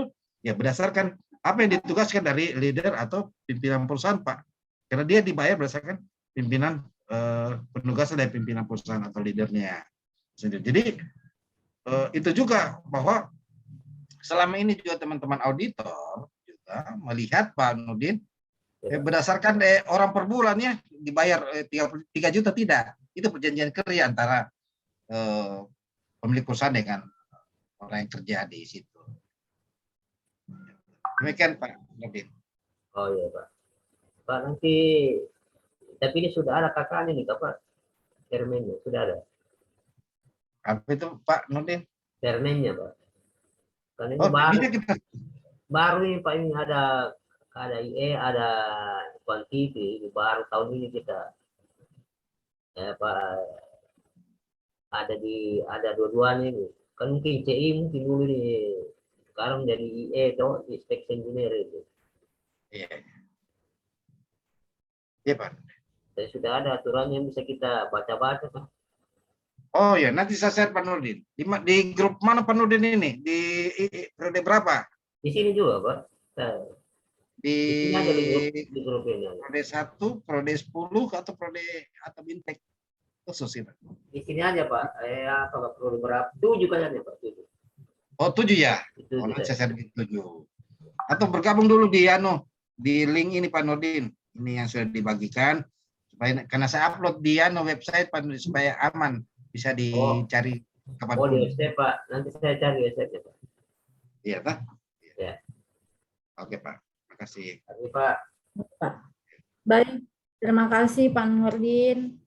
ya berdasarkan apa yang ditugaskan dari leader atau pimpinan perusahaan, Pak. Karena dia dibayar berdasarkan pimpinan penugasan dari pimpinan perusahaan atau leadernya. Jadi itu juga bahwa selama ini juga teman-teman auditor juga melihat Pak Nurdin berdasarkan orang per bulannya dibayar 3 juta tidak. Itu perjanjian kerja antara pemilik perusahaan dengan orang yang kerja di situ. Demikian Pak Nurdin. Oh iya Pak. Pak nanti, tapi ini sudah ada kakaknya nih Pak, chairman-nya sudah ada. Apa itu Pak Nurdin? Chairman-nya Pak. Kan ini baru nih Pak, ini ada IE, ada Quantity, baru tahun ini kita Pak ada dua-duanya ini. Kan mungkin CI mungkin dulu nih, sekarang jadi IE atau inspection engineer itu. Iya. Iya Pak. Dan sudah ada aturannya, bisa kita baca-baca Pak. Oh ya, nanti saya share Pak Nurdin. Di grup mana Pak Nurdin ini? Di periode berapa? Di sini juga Pak. Di sini aja di grup ini. Periode 1, periode 10 atau periode atau bintek khusus sih Pak? Di sini aja Pak. Kalau perlu berapa? 7 kan aja Pak. 7. Oh 7 ya? Oh, nanti saya share di 7. Atau bergabung dulu di link ini Pak Nurdin. Ini yang sudah dibagikan supaya karena saya upload di website Pak Nurdin supaya aman bisa dicari kapan pun. Oh di website Pak. Nanti saya cari website Pak. Iya Pak. Ya. Oke Pak. Terima kasih. Terima Pak. Baik, terima kasih Pak Nurdin.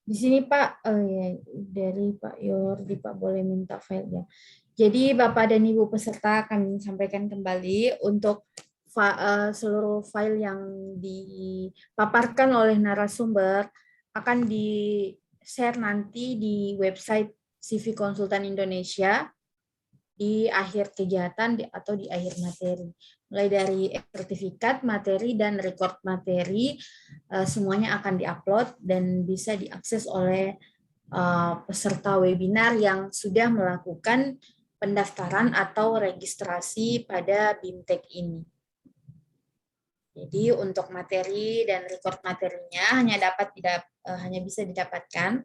Di sini Pak, dari Pak Yordi, Pak boleh minta filenya. Jadi Bapak dan Ibu peserta kami sampaikan kembali untuk seluruh file yang dipaparkan oleh narasumber akan di-share nanti di website CV Konsultan Indonesia di akhir kegiatan atau di akhir materi. Mulai dari sertifikat, materi, dan record materi, semuanya akan diupload dan bisa diakses oleh peserta webinar yang sudah melakukan pendaftaran atau registrasi pada BIMTEK ini. Jadi untuk materi dan record materinya hanya bisa didapatkan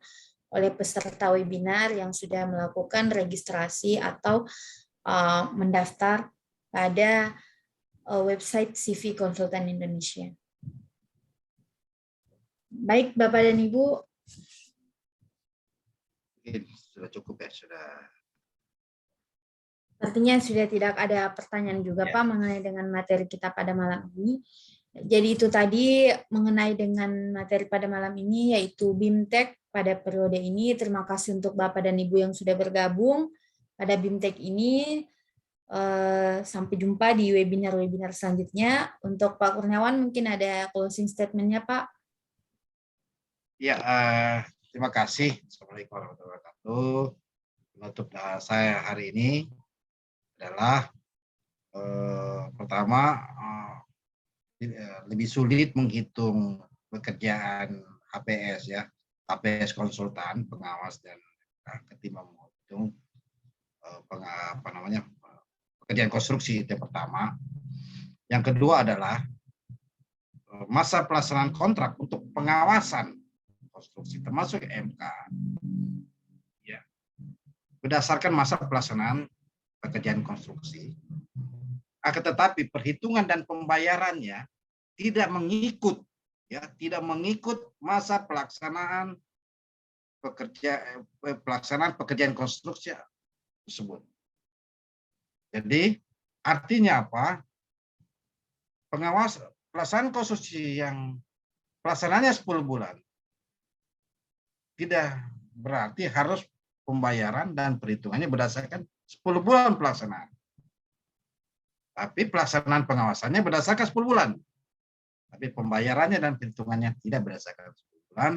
oleh peserta webinar yang sudah melakukan registrasi atau mendaftar pada website CV Konsultan Indonesia. Baik Bapak dan Ibu. Sudah cukup ya, sudah. Artinya sudah tidak ada pertanyaan juga ya, Pak mengenai dengan materi kita pada malam ini. Jadi itu tadi mengenai dengan materi pada malam ini yaitu BIMTEK pada periode ini. Terima kasih untuk Bapak dan Ibu yang sudah bergabung pada BIMTEK ini. Sampai jumpa di webinar-webinar selanjutnya. Untuk Pak Kurniawan mungkin ada closing statement-nya Pak. Ya, terima kasih. Assalamualaikum warahmatullahi wabarakatuh. Penutup saya hari ini adalah pertama lebih sulit menghitung pekerjaan HPS ya, HPS konsultan, pengawas dan ketimbang menghitung pekerjaan konstruksi. Itu yang pertama. Yang kedua adalah masa pelaksanaan kontrak untuk pengawasan konstruksi termasuk MK ya, berdasarkan masa pelaksanaan pekerjaan konstruksi, akan tetapi perhitungan dan pembayarannya tidak mengikut masa pelaksanaan pekerjaan konstruksi tersebut. Jadi artinya apa? pelaksanaan konstruksi yang pelaksananya 10 bulan tidak berarti harus pembayaran dan perhitungannya berdasarkan 10 bulan pelaksanaan. Tapi pelaksanaan pengawasannya berdasarkan 10 bulan. Tapi pembayarannya dan perhitungannya tidak berdasarkan 10 bulan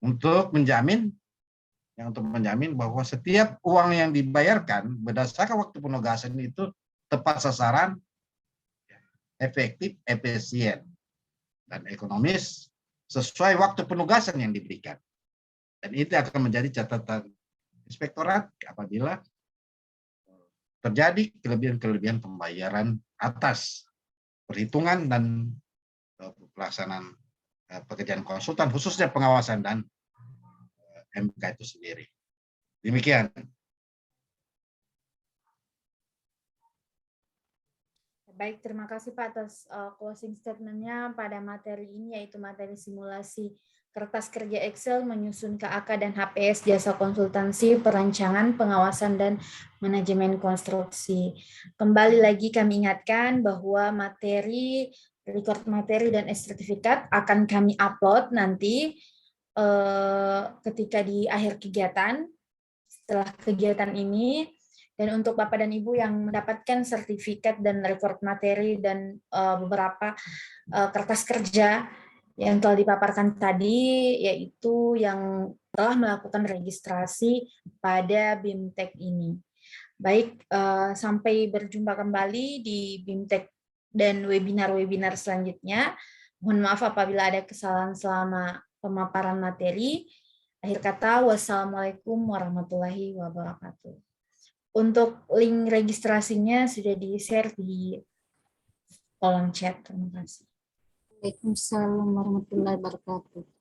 untuk menjamin bahwa setiap uang yang dibayarkan berdasarkan waktu penugasan itu tepat sasaran, efektif, efisien, dan ekonomis sesuai waktu penugasan yang diberikan. Dan itu akan menjadi catatan inspektorat apabila terjadi kelebihan-kelebihan pembayaran atas perhitungan dan pelaksanaan pekerjaan konsultan, khususnya pengawasan dan MK itu sendiri. Demikian. Baik, terima kasih Pak atas closing statement-nya pada materi ini, yaitu materi simulasi kertas kerja Excel menyusun KAK dan HPS jasa konsultansi, perancangan, pengawasan, dan manajemen konstruksi. Kembali lagi kami ingatkan bahwa materi, record materi, dan sertifikat akan kami upload nanti ketika di akhir kegiatan, setelah kegiatan ini. Dan untuk Bapak dan Ibu yang mendapatkan sertifikat dan record materi dan beberapa kertas kerja yang telah dipaparkan tadi, yaitu yang telah melakukan registrasi pada BIMTEK ini. Baik, sampai berjumpa kembali di BIMTEK dan webinar-webinar selanjutnya. Mohon maaf apabila ada kesalahan selama pemaparan materi. Akhir kata, wassalamualaikum warahmatullahi wabarakatuh. Untuk link registrasinya sudah di-share di kolom chat. Terima kasih. Waalaikumsalam warahmatullahi wabarakatuh.